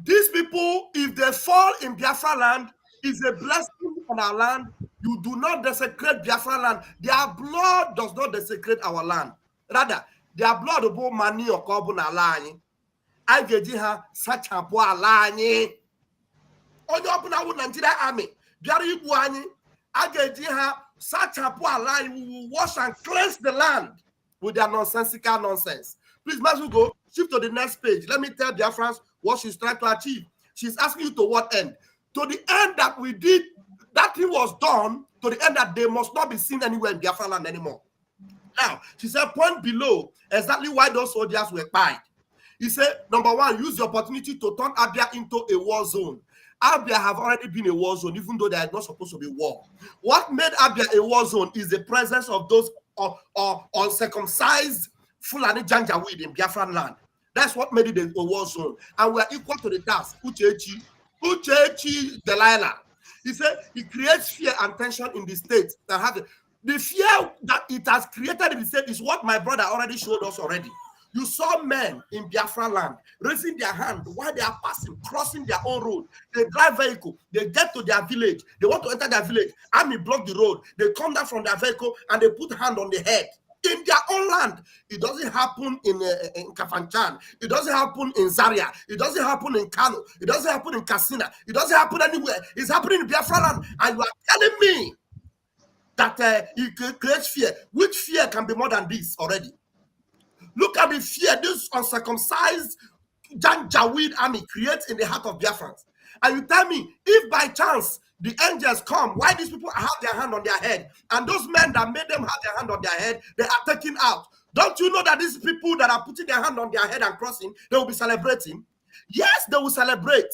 these people, if they fall in Biafra land, is a blessing on our land. You do not desecrate Biafra land. Their blood does not desecrate our land. Rather, their blood will be money or carbon alani. I get her such a poor alani. Only open our Nigeria Army. Very buani. I get her such a poor alani. We will wash and cleanse the land with their nonsensical nonsense. Please, as we go, shift to the next page. Let me tell Biafrans what she's trying to achieve. She's asking you to what end? To the end that we did, that thing was done, to the end that they must not be seen anywhere in Biafra land anymore. Now, she said, point below exactly why those soldiers were pied. He said, number one, use the opportunity to turn Abia into a war zone. Abia have already been a war zone, even though they are not supposed to be war. What made Abia a war zone is the presence of those uncircumcised Fulani Janjaweed in Biafran land. That's what made it a war zone. And we are equal to the task. Uchechi Delilah. He said he creates fear and tension in the state. The fear that it has created in the state is what my brother already showed us already. You saw men in Biafra land raising their hand while they are passing, crossing their own road. They drive vehicle, they get to their village, they want to enter their village, army block the road, they come down from their vehicle and they put hand on the head. In their own land. It doesn't happen in Kafanchan. It doesn't happen in Zaria. It doesn't happen in Kano. It doesn't happen in Katsina. It doesn't happen anywhere. It's happening in Biafra land. And you are telling me that it creates fear. Which fear can be more than this already? Look at the fear this uncircumcised Janjaweed army creates in the heart of Biafrans. And you tell me, if by chance the angels come, why these people have their hand on their head? And those men that made them have their hand on their head, they are taken out. Don't you know that these people that are putting their hand on their head and crossing, they will be celebrating? Yes, they will celebrate.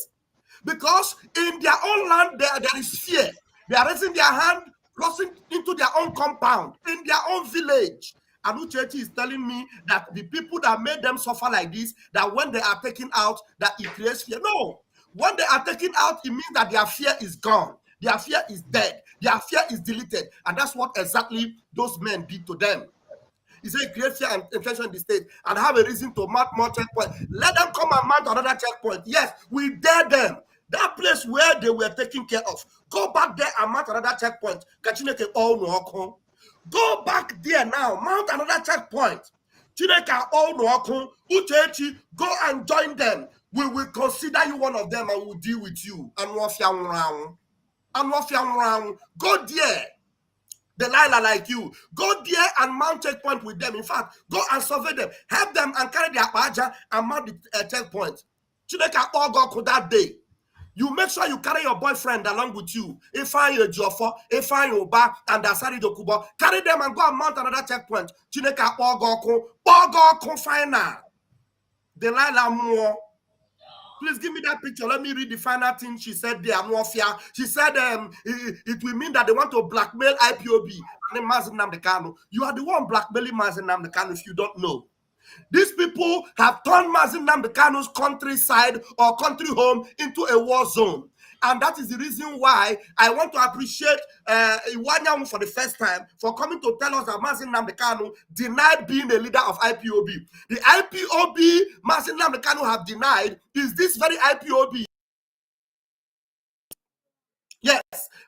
Because in their own land, there is fear. They are raising their hand, crossing into their own compound, in their own village. And Uchechi is telling me that the people that made them suffer like this, that when they are taken out, that it creates fear. No. When they are taken out, it means that their fear is gone. Their fear is dead. Their fear is deleted. And that's what exactly those men did to them. He said, create fear and tension in the state and have a reason to mount more checkpoints. Let them come and mount another checkpoint. Yes, we dare them. That place where they were taken care of. Go back there and mount another checkpoint. Go back there now. Mount another checkpoint. Uchechi, go and join them. We will consider you one of them and we'll deal with you. Go there. Delilah like you. Go there and mount checkpoint with them. In fact, go and survey them. Help them and carry their baja and mount the checkpoint. Chineke all go that day. You make sure you carry your boyfriend along with you. If I your Jofo, if I your Ba, and Asari Dokubo, carry them and go and mount another checkpoint. Chineke all go final. Delilah more. Please give me that picture. Let me read the final thing she said there. She said it will mean that they want to blackmail IPOB. And Mazi Nnamdi Kanu. You are the one blackmailing Mazi Nnamdi Kanu if you don't know. These people have turned Mazi Nnamdi Kanu's countryside or country home into a war zone. And that is the reason why I want to appreciate Iwanyamu for the first time for coming to tell us that Mazin Nnamdi Kanu denied being a leader of IPOB. The IPOB Mazin Nnamdi Kanu have denied is this very IPOB. Yes,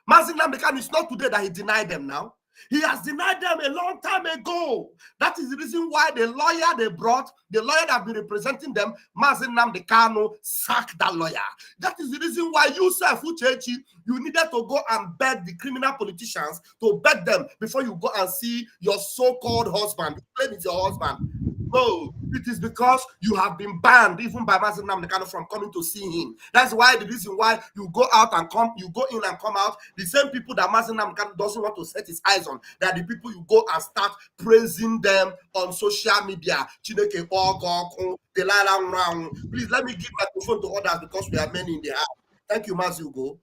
Mazin Nnamdi Kanu, it's not today that he denied them now. He has denied them a long time ago. That is the reason why the lawyer they brought, the lawyer that have been representing them, Mazin Nnamdi Kanu, sacked that lawyer. That is the reason why you, Sir Fuchechi, you needed to go and beg the criminal politicians to beg them before you go and see your so-called husband. You claim it's your husband. No, it is because you have been banned even by Mazin Nnamdi Kanu from coming to see him. That's why the reason why you go out and come, you go in and come out. The same people that Mazin Nnamdi Kanu doesn't want to set his eyes on, they are the people you go and start praising them on social media. Please let me give microphone to others because we are many in the house. Thank you, Mazugo.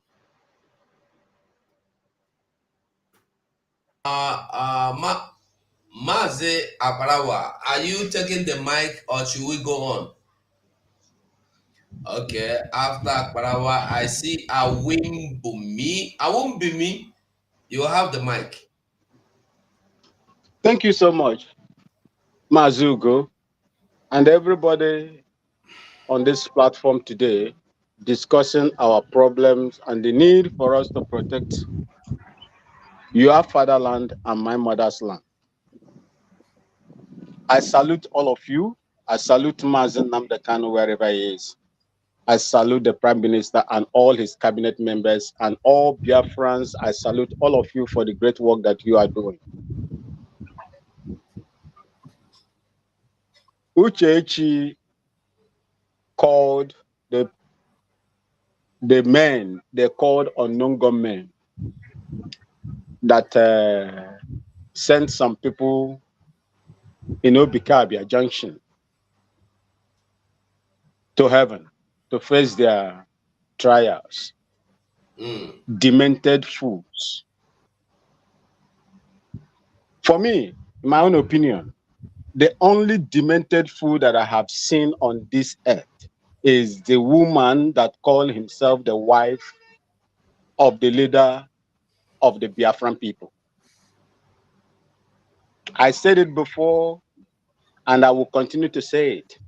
Maze Aparawa, are you taking the mic or should we go on? Okay, after Aparawa, I see Awimbumi. Awimbumi, you have the mic. Thank you so much, Mazugo, and everybody on this platform today discussing our problems and the need for us to protect your fatherland and my mother's land. I salute all of you. I salute Mazin Nnamdi Kanu wherever he is. I salute the Prime Minister and all his cabinet members and all Biafrans. I salute all of you for the great work that you are doing. Uchechi called the men, they called unknown gunmen that sent some people in Obikabia Junction to heaven to face their trials. Demented fools. For me, in my own opinion, the only demented fool that I have seen on this earth is the woman that called himself the wife of the leader of the Biafran people. I said it before, and I will continue to say it.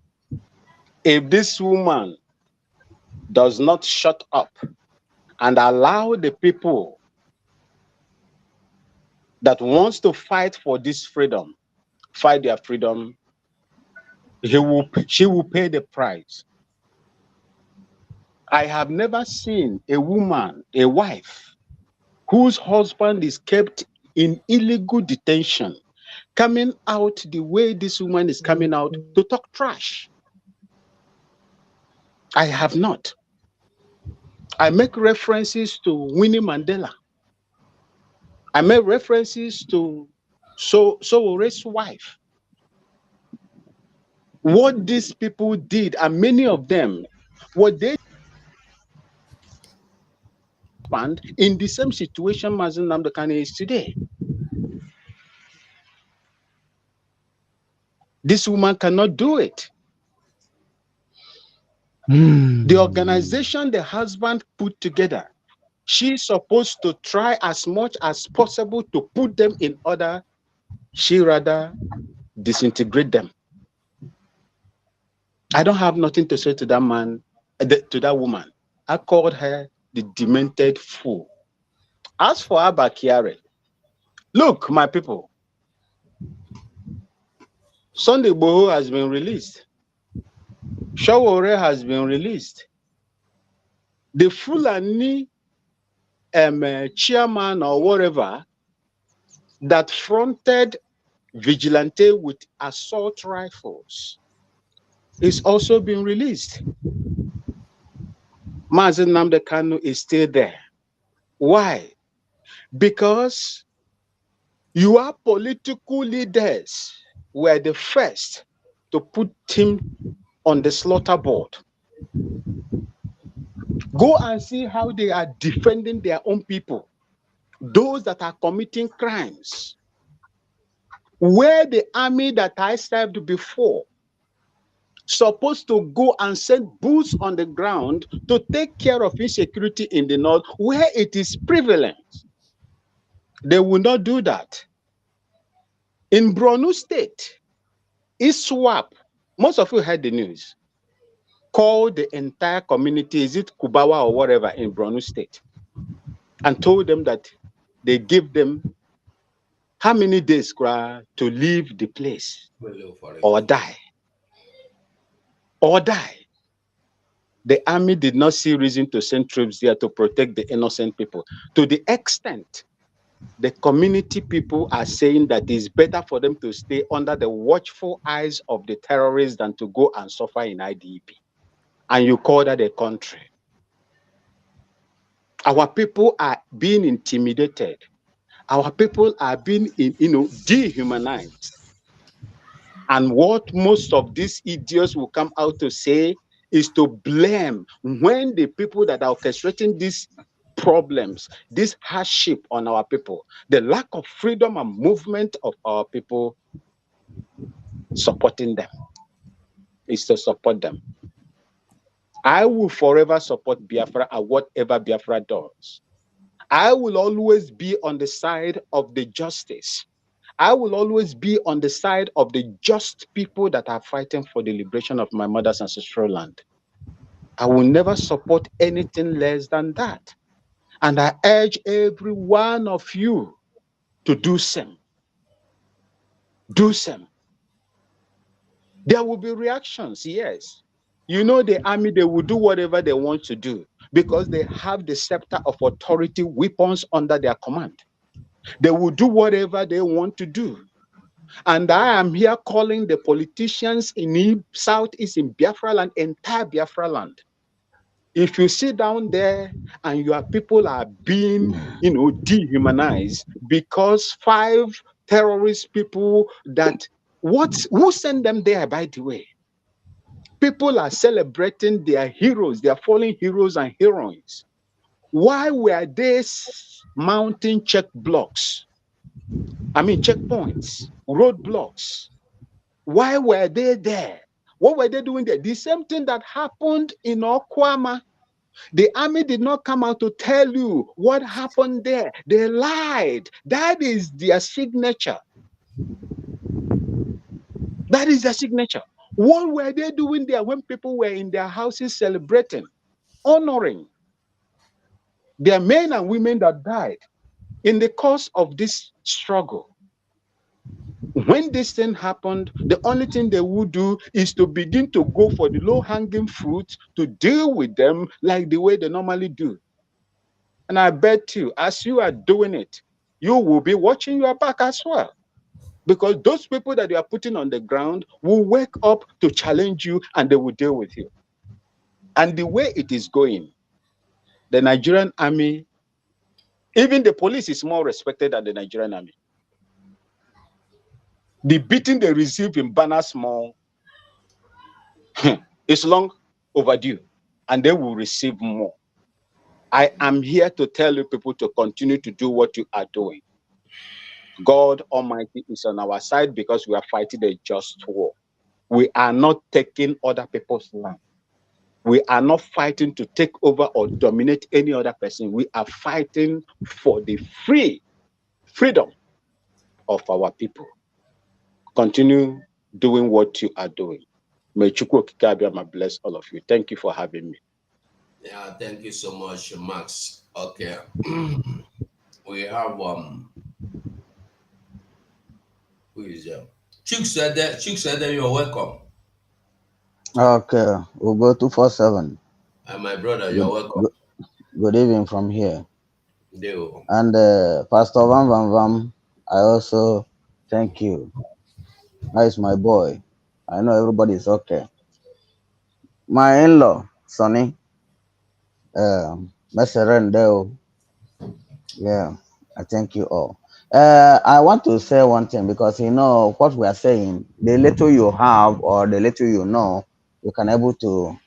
If this woman does not shut up and allow the people that wants to fight for this freedom, fight their freedom, she will pay the price. I have never seen a woman, a wife, whose husband is kept in illegal detention, coming out the way this woman is coming out to talk trash. I have not. I make references to Winnie Mandela. I make references to Sowore's wife. What these people did, and many of them, what they found in the same situation Mazin Nnamdi Kanu is today. This woman cannot do it. The organization the husband put together, she's supposed to try as much as possible to put them in order. She rather disintegrate them. I don't have nothing to say to that man, to that woman. I called her the demented fool. As for Abba Kyari, look, my people, Sunday Igboho has been released. Shawore has been released. The Fulani chairman or whatever that fronted vigilante with assault rifles is also being released. Mazin Nnamdi Kanu is still there. Why? Because your political leaders were the first to put him on the slaughter board. Go and see how they are defending their own people, those that are committing crimes. Where the army that I served before supposed to go and send boots on the ground to take care of insecurity in the north where it is prevalent. They will not do that. In Borno State, ISWAP, most of you heard the news, called the entire community, is it Kubawa or whatever, in Borno State, and told them that they give them how many days to leave the place or die. Or die. The army did not see reason to send troops there to protect the innocent people. To the extent the community people are saying that it's better for them to stay under the watchful eyes of the terrorists than to go and suffer in IDP. And you call that a country. Our people are being intimidated. Our people are being, dehumanized. And what most of these idiots will come out to say is to blame when the people that are orchestrating these problems, this hardship on our people, the lack of freedom and movement of our people, supporting them, is to support them. I will forever support Biafra and whatever Biafra does. I will always be on the side of the justice. I will always be on the side of the just people that are fighting for the liberation of my mother's ancestral land. I will never support anything less than that. And I urge every one of you to do same. Do same. There will be reactions, yes. You know, the army, they will do whatever they want to do because they have the scepter of authority, weapons under their command. They will do whatever they want to do. And I am here calling the politicians in Southeast, in Biafra land, entire Biafra land. If you sit down there and your people are being, dehumanized because 5 terrorist people who sent them there, by the way? People are celebrating their heroes, their fallen heroes and heroines. Why were they mounting checkpoints, roadblocks? Why were they there? What were they doing there? The same thing that happened in Okwama. The army did not come out to tell you what happened there. They lied. That is their signature. That is their signature. What were they doing there when people were in their houses celebrating, honoring their men and women that died in the course of this struggle? When this thing happened, the only thing they would do is to begin to go for the low-hanging fruits to deal with them like the way they normally do. And I bet you, as you are doing it, you will be watching your back as well. Because those people that you are putting on the ground will wake up to challenge you and they will deal with you. And the way it is going, the Nigerian army, even the police is more respected than the Nigerian army. The beating they receive in Banner Small is long overdue, and they will receive more. I am here to tell you people to continue to do what you are doing. God Almighty is on our side because we are fighting a just war. We are not taking other people's land. We are not fighting to take over or dominate any other person. We are fighting for the freedom of our people. Continue doing what you are doing. May Chukwu Okike Abiyama bless all of you. Thank you for having me. Yeah, thank you so much, Max. Okay. We have who is there? Chuk you're welcome. Okay, we'll go 247. And my brother, you're welcome. Good evening from here. Deo. And Pastor Vam Vam Vam, I also thank you. That is my boy. I know everybody is okay. My in-law, Sonny, Messerendeo. Yeah, I thank you all. I want to say one thing because what we are saying, the little you have or the little you know, you can able to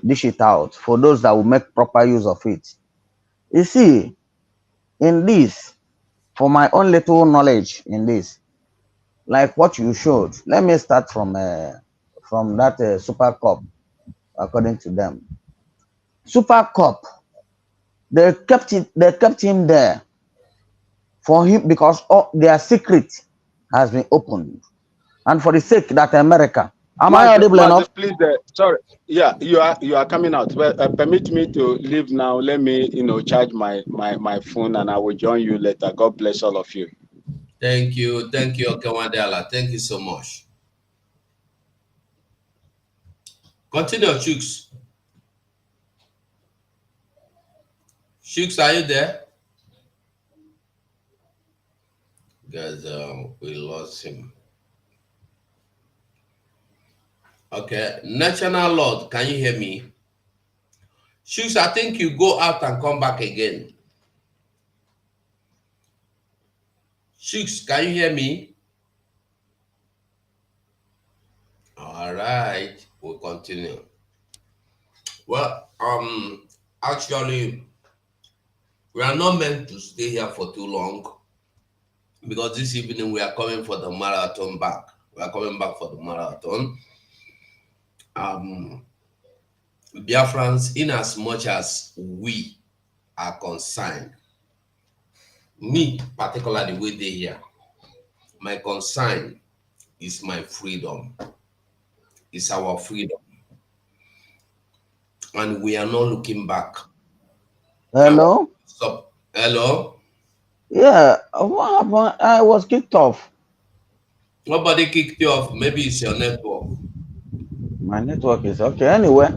dish it out for those that will make proper use of it. You see, in this, for my own little knowledge in this, like what you showed, let me start from from that Super Cup, according to them. Super Cup, they kept him there for him because their secret has been opened, and for the sake that America. Am I audible enough? Please, sorry. Yeah, you are coming out. Well, permit me to leave now. Let me, charge my phone, and I will join you later. God bless all of you. Thank you, Kawadela. Thank you so much. Continue, Chooks. Chooks, are you there? Guys, we lost him. Okay, National Lord, can you hear me? Chooks, I think you go out and come back again. Chooks, can you hear me? All right, we'll continue. Well, actually, we are not meant to stay here for too long because this evening we are coming for the marathon back. We are coming back for the marathon. Biafrans, in as much as we are concerned, me particularly with the here, my concern is my freedom. It's our freedom. And we are not looking back. Hello? Stop. Hello? Yeah, what happened? I was kicked off. Nobody kicked you off. Maybe it's your network. My network is okay. Anyway,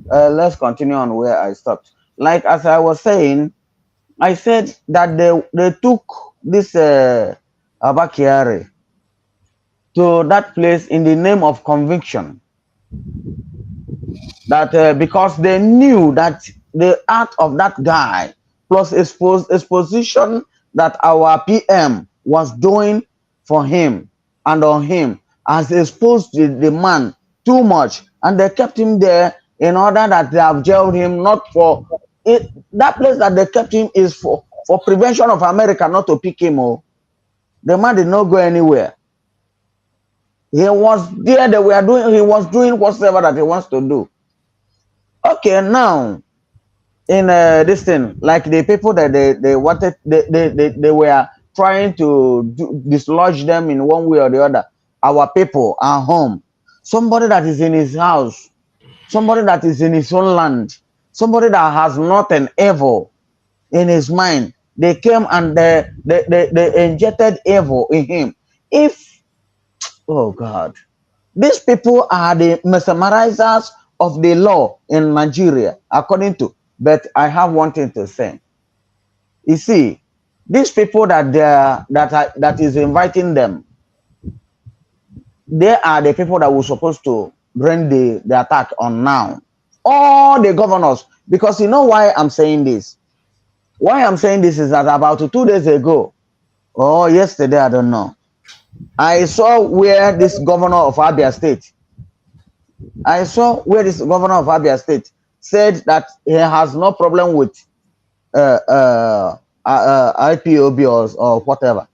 let's continue on where I stopped. Like as I was saying, I said that they took this Abba Kyari to that place in the name of conviction. That because they knew that the act of that guy plus exposition that our PM was doing for him and on him has exposed the man too much, and they kept him there in order that they have jailed him, not for it. That place that they kept him is for prevention of America not to pick him. Oh, the man did not go anywhere. He was there. He was doing whatever that he wants to do. Okay, now in this thing, like the people that they wanted, they were trying to dislodge them in one way or the other. Our people are home. Somebody that is in his house, somebody that is in his own land, somebody that has nothing evil in his mind. They came and they injected evil in him. Oh God, these people are the mesmerizers of the law in Nigeria, according to. But I have one thing to say. You see, these people that is inviting them, they are the people that were supposed to bring the attack on now. All the governors, because you know why I'm saying this? Why I'm saying this is that about 2 days ago, or yesterday, I don't know, I saw where this governor of Abia State, said that he has no problem with IPOB or whatever.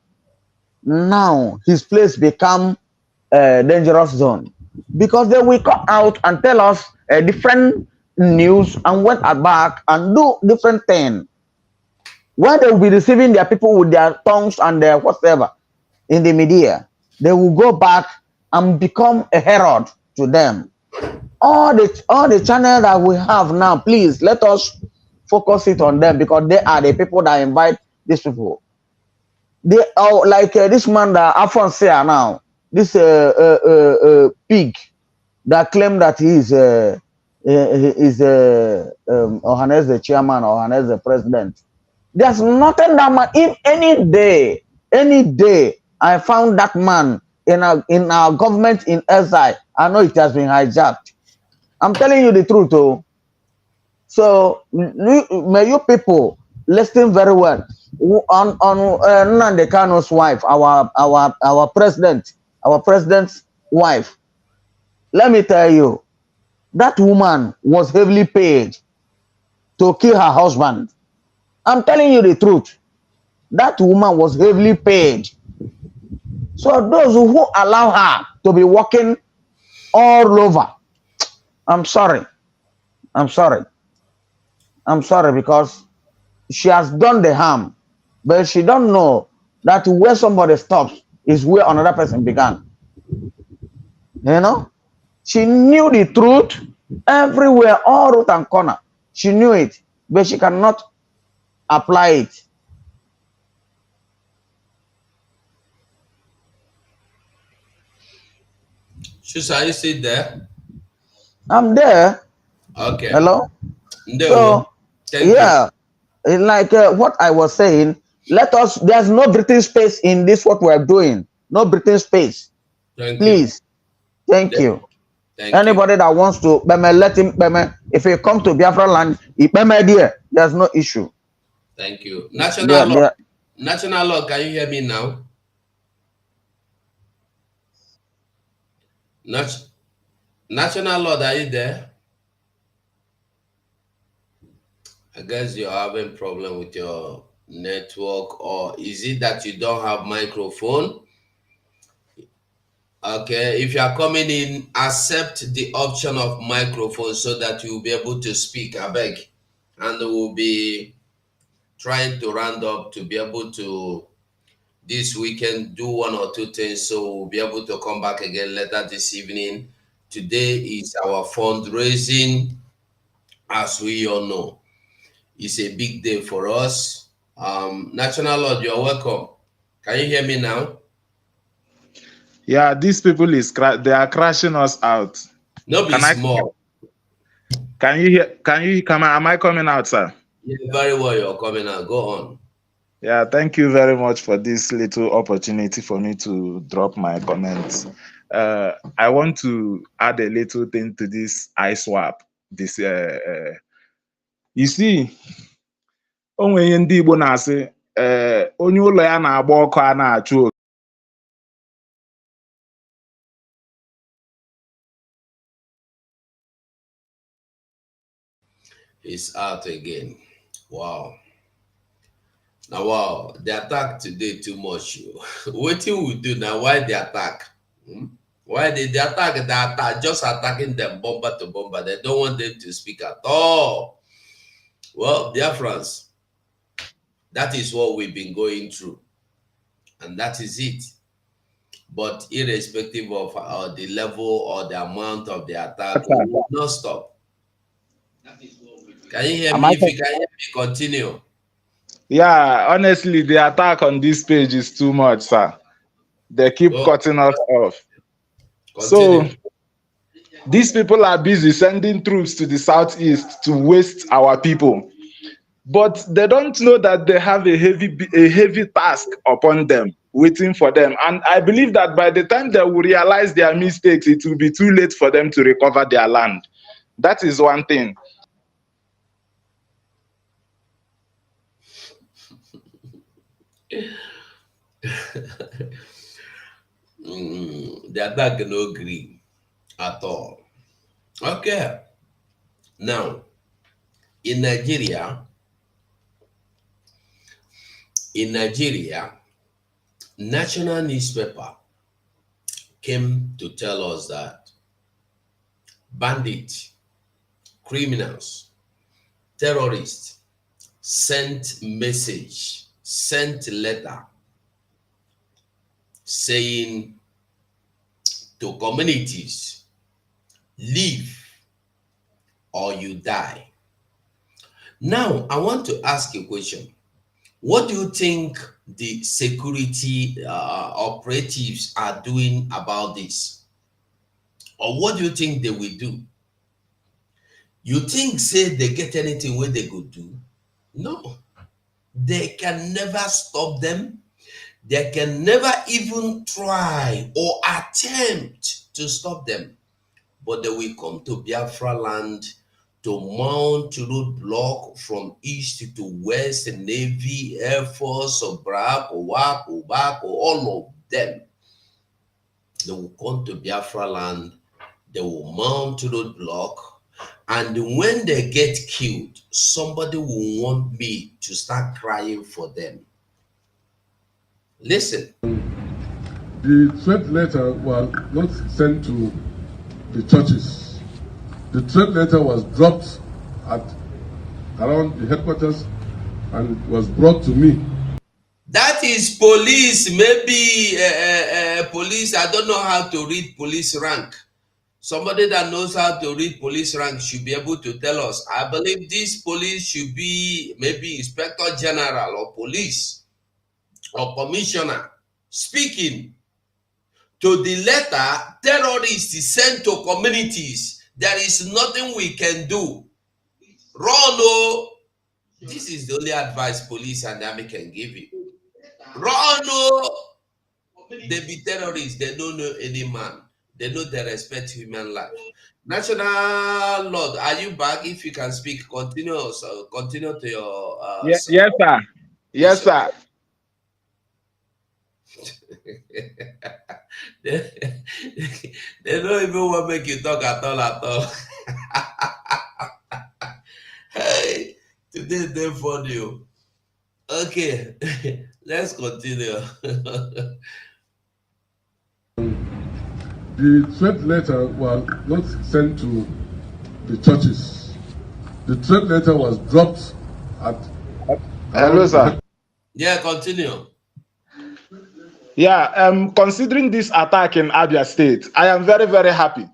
Now his place become a dangerous zone because they will come out and tell us different news and went back and do different things. Where they will be receiving their people with their tongues and their whatever in the media, they will go back and become a herald to them. All the channel that we have now, please let us focus it on them because they are the people that invite these people. They are like this man that Afonso now, this pig that claimed that he is Ohanes the chairman or Ohanes the president. There's nothing that man. If any day I found that man in our government in exile, I know it has been hijacked. I'm telling you the truth, oh. So may you people listen very well. On Nnamdi Kanu's wife, our president's wife. Let me tell you, that woman was heavily paid to kill her husband. I'm telling you the truth. That woman was heavily paid. So those who allow her to be working all over. I'm sorry. I'm sorry. I'm sorry because she has done the harm, but she don't know that where somebody stops is where another person began. You know, she knew the truth everywhere, all root and corner. She knew it, but she cannot apply it. Shusa, you sit there? I'm there. Okay. Hello. No. So Thank yeah, like what I was saying. Let us. There's no breathing space in this. What we're doing. No breathing space. Thank Please. Thank you. Thank Anybody that wants to, let him. If he comes to Biafra land, there's no issue. Thank you. National law. There. National law. Can you hear me now? National law, are you there? I guess you're having problem with your network, or is it that you don't have microphone? Okay, if you are coming in, accept the option of microphone so that you'll be able to speak, I beg. And we'll be trying to round up to be able to this weekend do one or two things, so we'll be able to come back again later this evening. Today is our fundraising, as we all know. It's a big day for us. National Lord, you're welcome. Can you hear me now? Yeah, these people they are crashing us out. No, be small. Can you hear? Am I coming out, sir? Yeah, very well. You're coming out. Go on. Yeah, thank you very much for this little opportunity for me to drop my comments. I want to add a little thing to this ISWAP. This, you see, onwe ihe ndị Igbo na-asị, onye ụlọ ya na-agba ọkụ a na-achụ. It's out again. Wow. Now, wow, the attack today too much. What do we do now? Why the attack? Why did the attack? The attack just attacking them bomber to bomber. They don't want them to speak at all. Well, dear friends, that is what we've been going through, and that is it. But irrespective of the level or the amount of the attack, we will not stop. Can you hear me? If you can hear me, continue. Yeah, honestly, the attack on this page is too much, sir. They keep cutting us off. Continue. So these people are busy sending troops to the southeast to waste our people. But they don't know that they have a heavy task upon them, waiting for them. And I believe that by the time they will realize their mistakes, it will be too late for them to recover their land. That is one thing. The attack no agree at all. Okay. Now, in Nigeria, national newspaper came to tell us that bandits, criminals, terrorists sent letter saying to communities, leave or you die. Now, I want to ask a question. What do you think the security operatives are doing about this? Or what do you think they will do? You think, say, they get anything where they could do? No. They can never stop them. They can never even try or attempt to stop them. But they will come to Biafra land to mount roadblock from east to west, Navy, Air Force, BRAC, WAP, OBAC, all of them. They will come to Biafra land, they will mount roadblock, and when they get killed, somebody will want me to start crying for them. Listen. The threat letter was not sent to the churches. The threat letter was dropped at around the headquarters and it was brought to me. That is police, maybe police. I don't know how to read police rank. Somebody that knows how to read police rank should be able to tell us. I believe this police should be maybe Inspector General or police or commissioner speaking to the letter terrorists sent to communities. There is nothing we can do. Run, oh. This is the only advice police and army can give you. Run, oh. They be terrorists. They don't know any man. They know they respect human life. National Lord, are you back? If you can speak, continue. So continue to your. Yes, sir. Yes, sir. They don't even want to make you talk at all. Hey, today they for you. Okay, let's continue. The threat letter was not sent to the churches. The threat letter was dropped at. Hello, sir. Yeah, continue. Yeah, considering this attack in Abia State, I am very, very happy.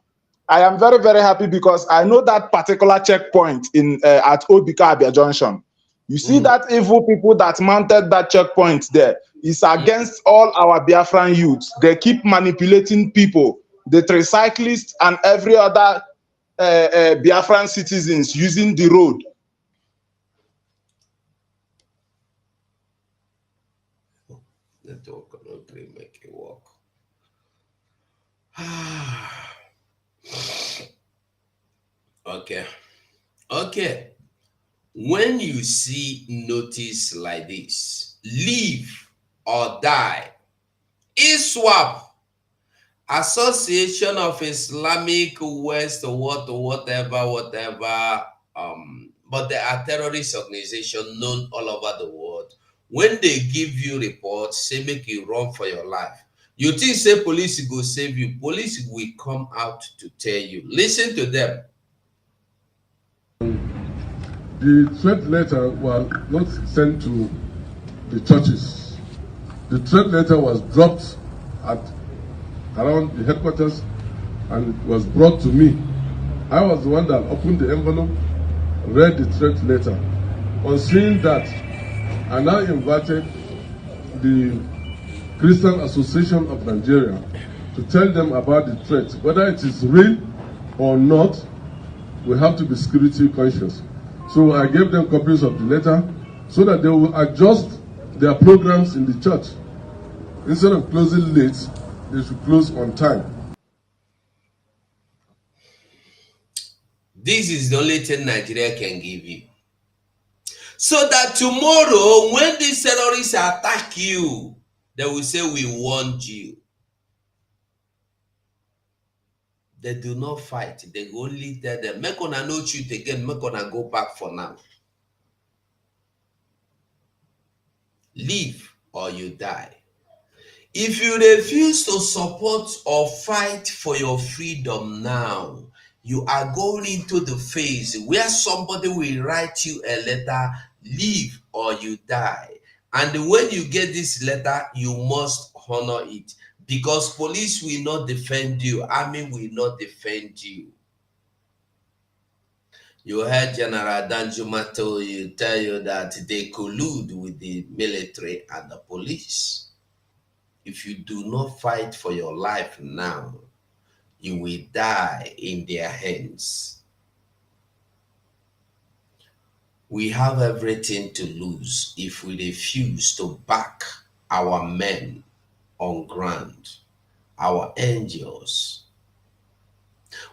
I am very, very happy because I know that particular checkpoint in at Obika Abia Junction. You see that evil people that mounted that checkpoint there is against all our Biafran youths. They keep manipulating people, the tricyclists and every other Biafran citizens using the road. Network cannot make it work. Okay. When you see notice like this, leave or die, ISWAP, Association of Islamic West, whatever, but they are terrorist organization known all over the world. When they give you reports, say make you run for your life. You think say police go save you. Police will come out to tell you. Listen to them. The threat letter was not sent to the churches. The threat letter was dropped at around the headquarters and it was brought to me. I was the one that opened the envelope, read the threat letter. On seeing that, I now invited the Christian Association of Nigeria to tell them about the threat. Whether it is real or not, we have to be security conscious. So I gave them copies of the letter so that they will adjust their programs in the church. Instead of closing late, they should close on time. This is the only thing Nigeria can give you. So that tomorrow, when these terrorists attack you, they will say, we warned you. They do not fight. They only tell them, make una no shoot again, make una go back for now. Live or you die. If you refuse to support or fight for your freedom now, you are going into the phase where somebody will write you a letter, live or you die. And when you get this letter, you must honor it. Because police will not defend you, army will not defend you. You heard General Danjuma tell you that they collude with the military and the police. If you do not fight for your life now, you will die in their hands. We have everything to lose if we refuse to back our men on ground, our angels.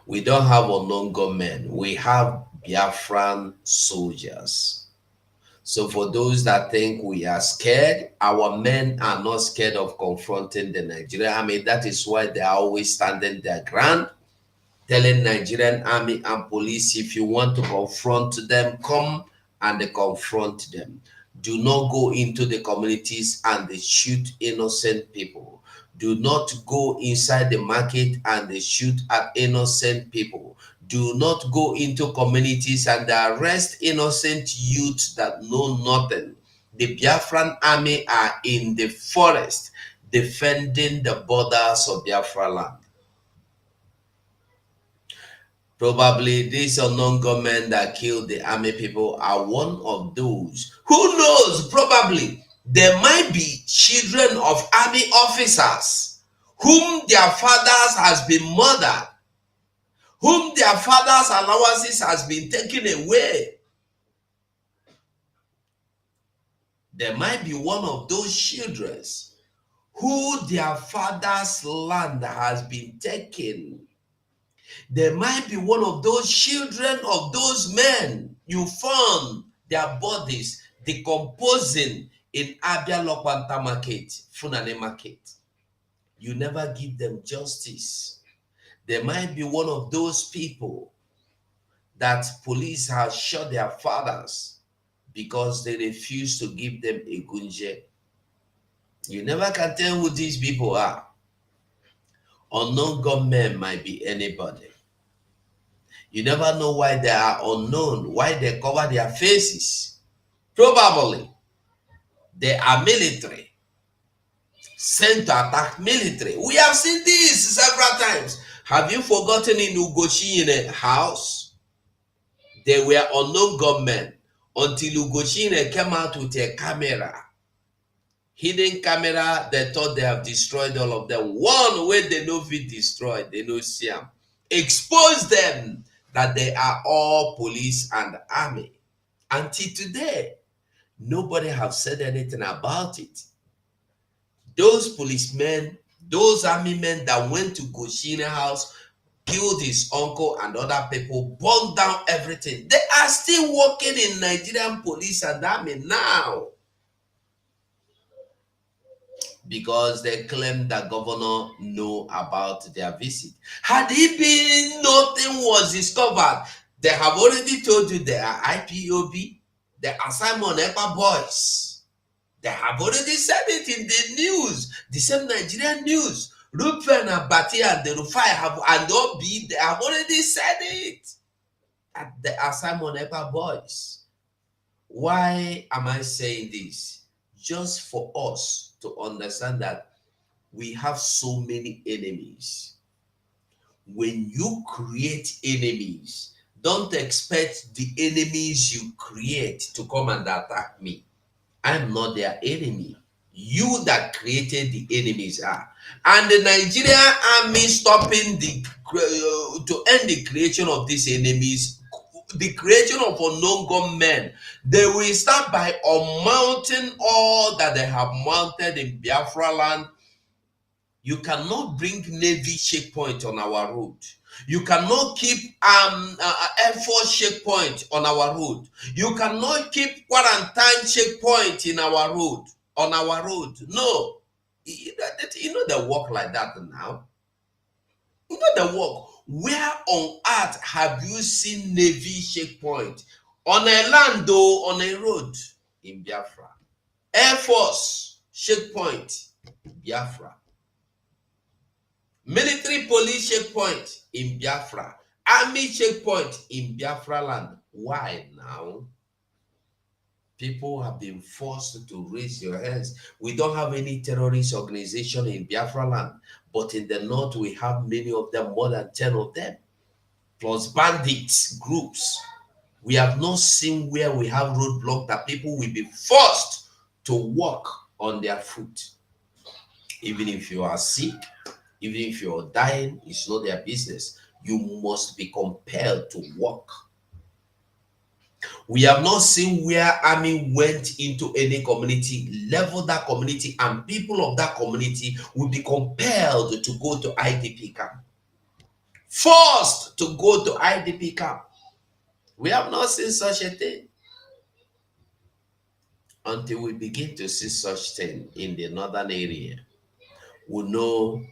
We don't have Onongo men, we have Biafran soldiers. So for those that think we are scared, our men are not scared of confronting the Nigerian army. That is why they are always standing their ground, telling Nigerian army and police, if you want to confront them, come and confront them. Do not go into the communities and shoot innocent people. Do not go inside the market and shoot at innocent people. Do not go into communities and arrest innocent youths that know nothing. The Biafran army are in the forest defending the borders of Biafra land. Probably these unknown gunmen that killed the army people are one of those. Who knows? Probably there might be children of army officers whom their fathers has been murdered, whom their fathers' allowances has been taken away. There might be one of those children who their father's land has been taken. There might be one of those children of those men you found their bodies decomposing in Abia Lokwanta market, Funane market. You never give them justice. There might be one of those people that police has shot their fathers because they refuse to give them a gunje. You never can tell who these people are. Unknown gunmen might be anybody. You never know why they are unknown, why they cover their faces. Probably they are military, sent to attack military. We have seen this several times. Have you forgotten in Ugochi in a house? They were unknown gunmen until Ugochi came out with a camera. Hidden camera, they thought they have destroyed all of them. One way they know if it destroyed, they know see them. Expose them that they are all police and army. Until today, nobody have said anything about it. Those policemen, those army men that went to Goshina house, killed his uncle and other people, burned down everything. They are still working in Nigerian police and army now. Because they claim that governor know about their visit. Had it been nothing was discovered, they have already told you they are IPOB, they are Simon Ekpa boys. They have already said it in the news, the same Nigerian news. Rupen and Bati and the Rufai have and Obi, they have already said it. That they are Simon Ekpa boys. Why am I saying this? Just for us to understand that we have so many enemies. When you create enemies, don't expect the enemies you create to come and attack me. I'm not their enemy. You that created the enemies are. And the Nigerian army stopping to end the creation of these enemies, the creation of unknown gunmen, they will start by unmounting all that they have mounted in Biafra land. You cannot bring Navy checkpoint on our road. You cannot keep Air Force checkpoint on our road. You cannot keep quarantine checkpoint in our road, on our road. No. You know they work like that now. You know the work. Where on earth have you seen Navy checkpoint? On a land though, on a road in Biafra. Air Force checkpoint, Biafra. Military police checkpoint in Biafra. Army checkpoint in Biafra land. Why now? People have been forced to raise your hands. We don't have any terrorist organization in Biafra land, but in the north we have many of them, more than 10 of them, plus bandits groups. We have not seen where we have roadblock that people will be forced to walk on their foot. Even if you are sick, even if you're dying, it's not their business. You must be compelled to walk. We have not seen where army went into any community, leveled that community, and people of that community will be compelled to go to IDP camp. Forced to go to IDP camp. We have not seen such a thing. Until we begin to see such thing in the northern area, we know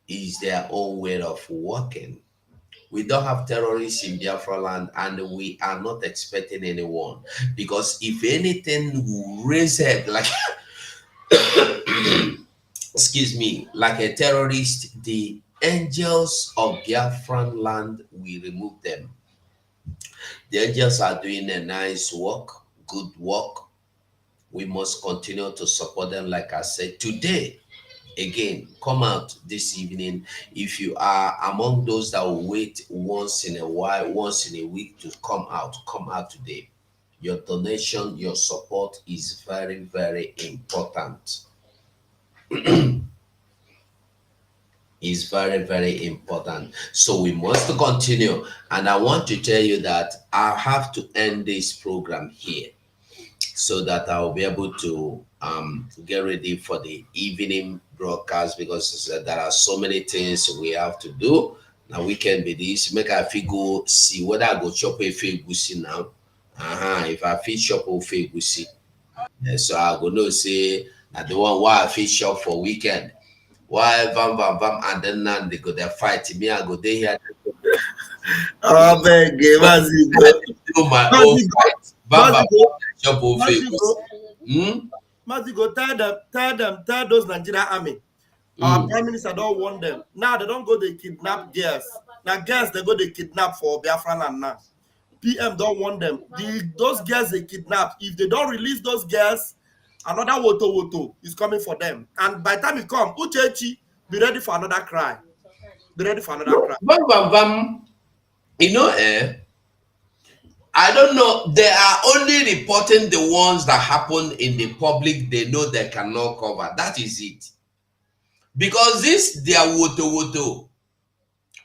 is their own way of working. We don't have terrorists in Biafra land, and we are not expecting anyone. Because if anything will raise head, like excuse me, like a terrorist, the angels of Biafran land, we remove them. The angels are doing a nice work, good work. We must continue to support them, like I said. Today, again, come out this evening. If you are among those that will wait once in a while, once in a week to come out today. Your donation, your support is very, very important. Is very, very important. So we must continue. And I want to tell you that I have to end this program here so that I'll be able to get ready for the evening broadcast, because there are so many things we have to do. Now we can be this, make I feel go see whether I go chop a fake goosey now. If I feel shop a fake goosey. So I go no say that the one why I feel shop for weekend. Why bam and then now they go there fight me. I go there here. Oh, beg, Mazigo. Do my own fight. Mazigo, tell those Nigerian army. Our prime minister don't want them. Now they don't go, they kidnap girls. Now girls, they go, they kidnap for Biafra land now. PM don't want them. Those girls they kidnap, if they don't release those girls, another woto is coming for them. And by the time it come, Uchechi, be ready for another cry. Be ready for another cry. You know, I don't know. They are only reporting the ones that happen in the public. They know they cannot cover. That is it. Because this, they are woto.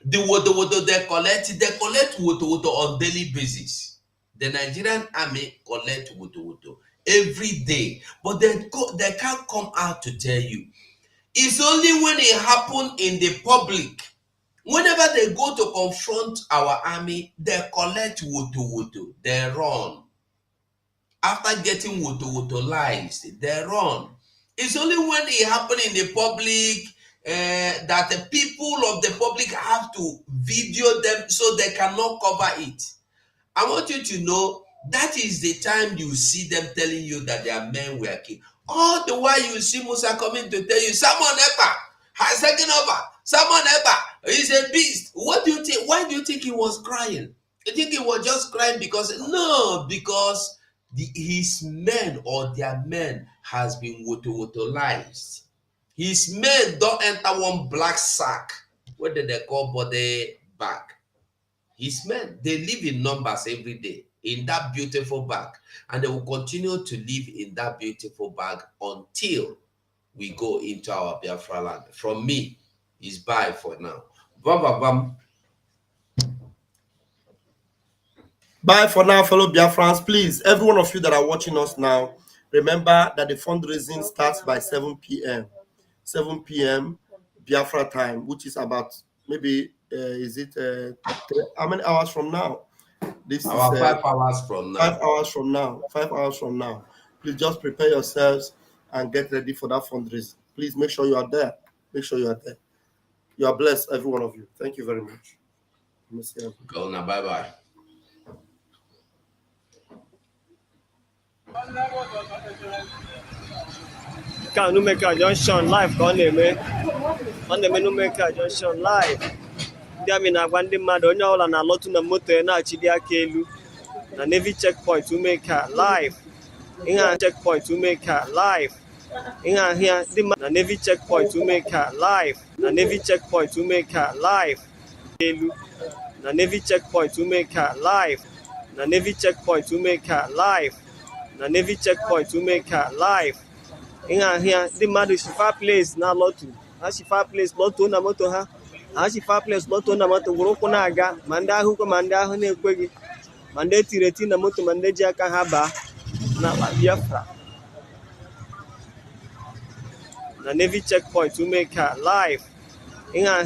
The woto they collect woto on daily basis. The Nigerian army collect woto every day. But they can't come out to tell you. It's only when it happened in the public. Whenever they go to confront our army, they collect woto. They run. After getting wotoized, they run. It's only when it happens in the public that the people of the public have to video them so they cannot cover it. I want you to know that is the time you see them telling you that their men were killed. All the while you see Musa coming to tell you, someone ever has taken over. Someone ever is a beast. What do you think? Why do you think he was crying? You think he was just crying because his men or their men has been wotoized. His men don't enter one black sack. What did they call body bag? His men, they live in numbers every day in that beautiful bag. And they will continue to live in that beautiful bag until we go into our Biafra land. From me, is bye for now. Bam. Bye for now, fellow Biafrans. Please, every one of you that are watching us now, remember that the fundraising starts by 7 p.m. 7 p.m. Biafra time, which is about maybe, how many hours from now? This is 5 hours from now. 5 hours from now. 5 hours from now. Please just prepare yourselves and get ready for that fundraising. Please make sure you are there. Make sure you are there. You are blessed, every one of you. Thank you very much. Go now. Bye. Numeka Junction live ka ọ na-eme Numeka Junction live. Ndị amị na-agwa ndị mmadụ onye ọbụla na-alọtụ na moto ya na-achịli aka elu na Navy checkpoint Umeka live. Ihe checkpoint Umeka live. Ihe ahịa ndị mmadụ na Navy checkpoint Umeka live. Na Navy checkpoint Umeka live. Elu na Navy checkpoint Umeka live. Na Navy checkpoint Umeka live. Na Navy checkpoint Umeka live. Ihe ahịa ndị mmadụ shifa place na lọtụ. Ha shifa place lọtụ na moto ha. Ha shifa place lọtụ na moto gwụrụ ụkwụ na-aga ma ndị ahụ ma ndị ahụ na-ekweghị ma ndị etiri eti na moto ma ndị ji aka ha baa na Biafra. Na Navy checkpoint Umeka live. Ihe ahịa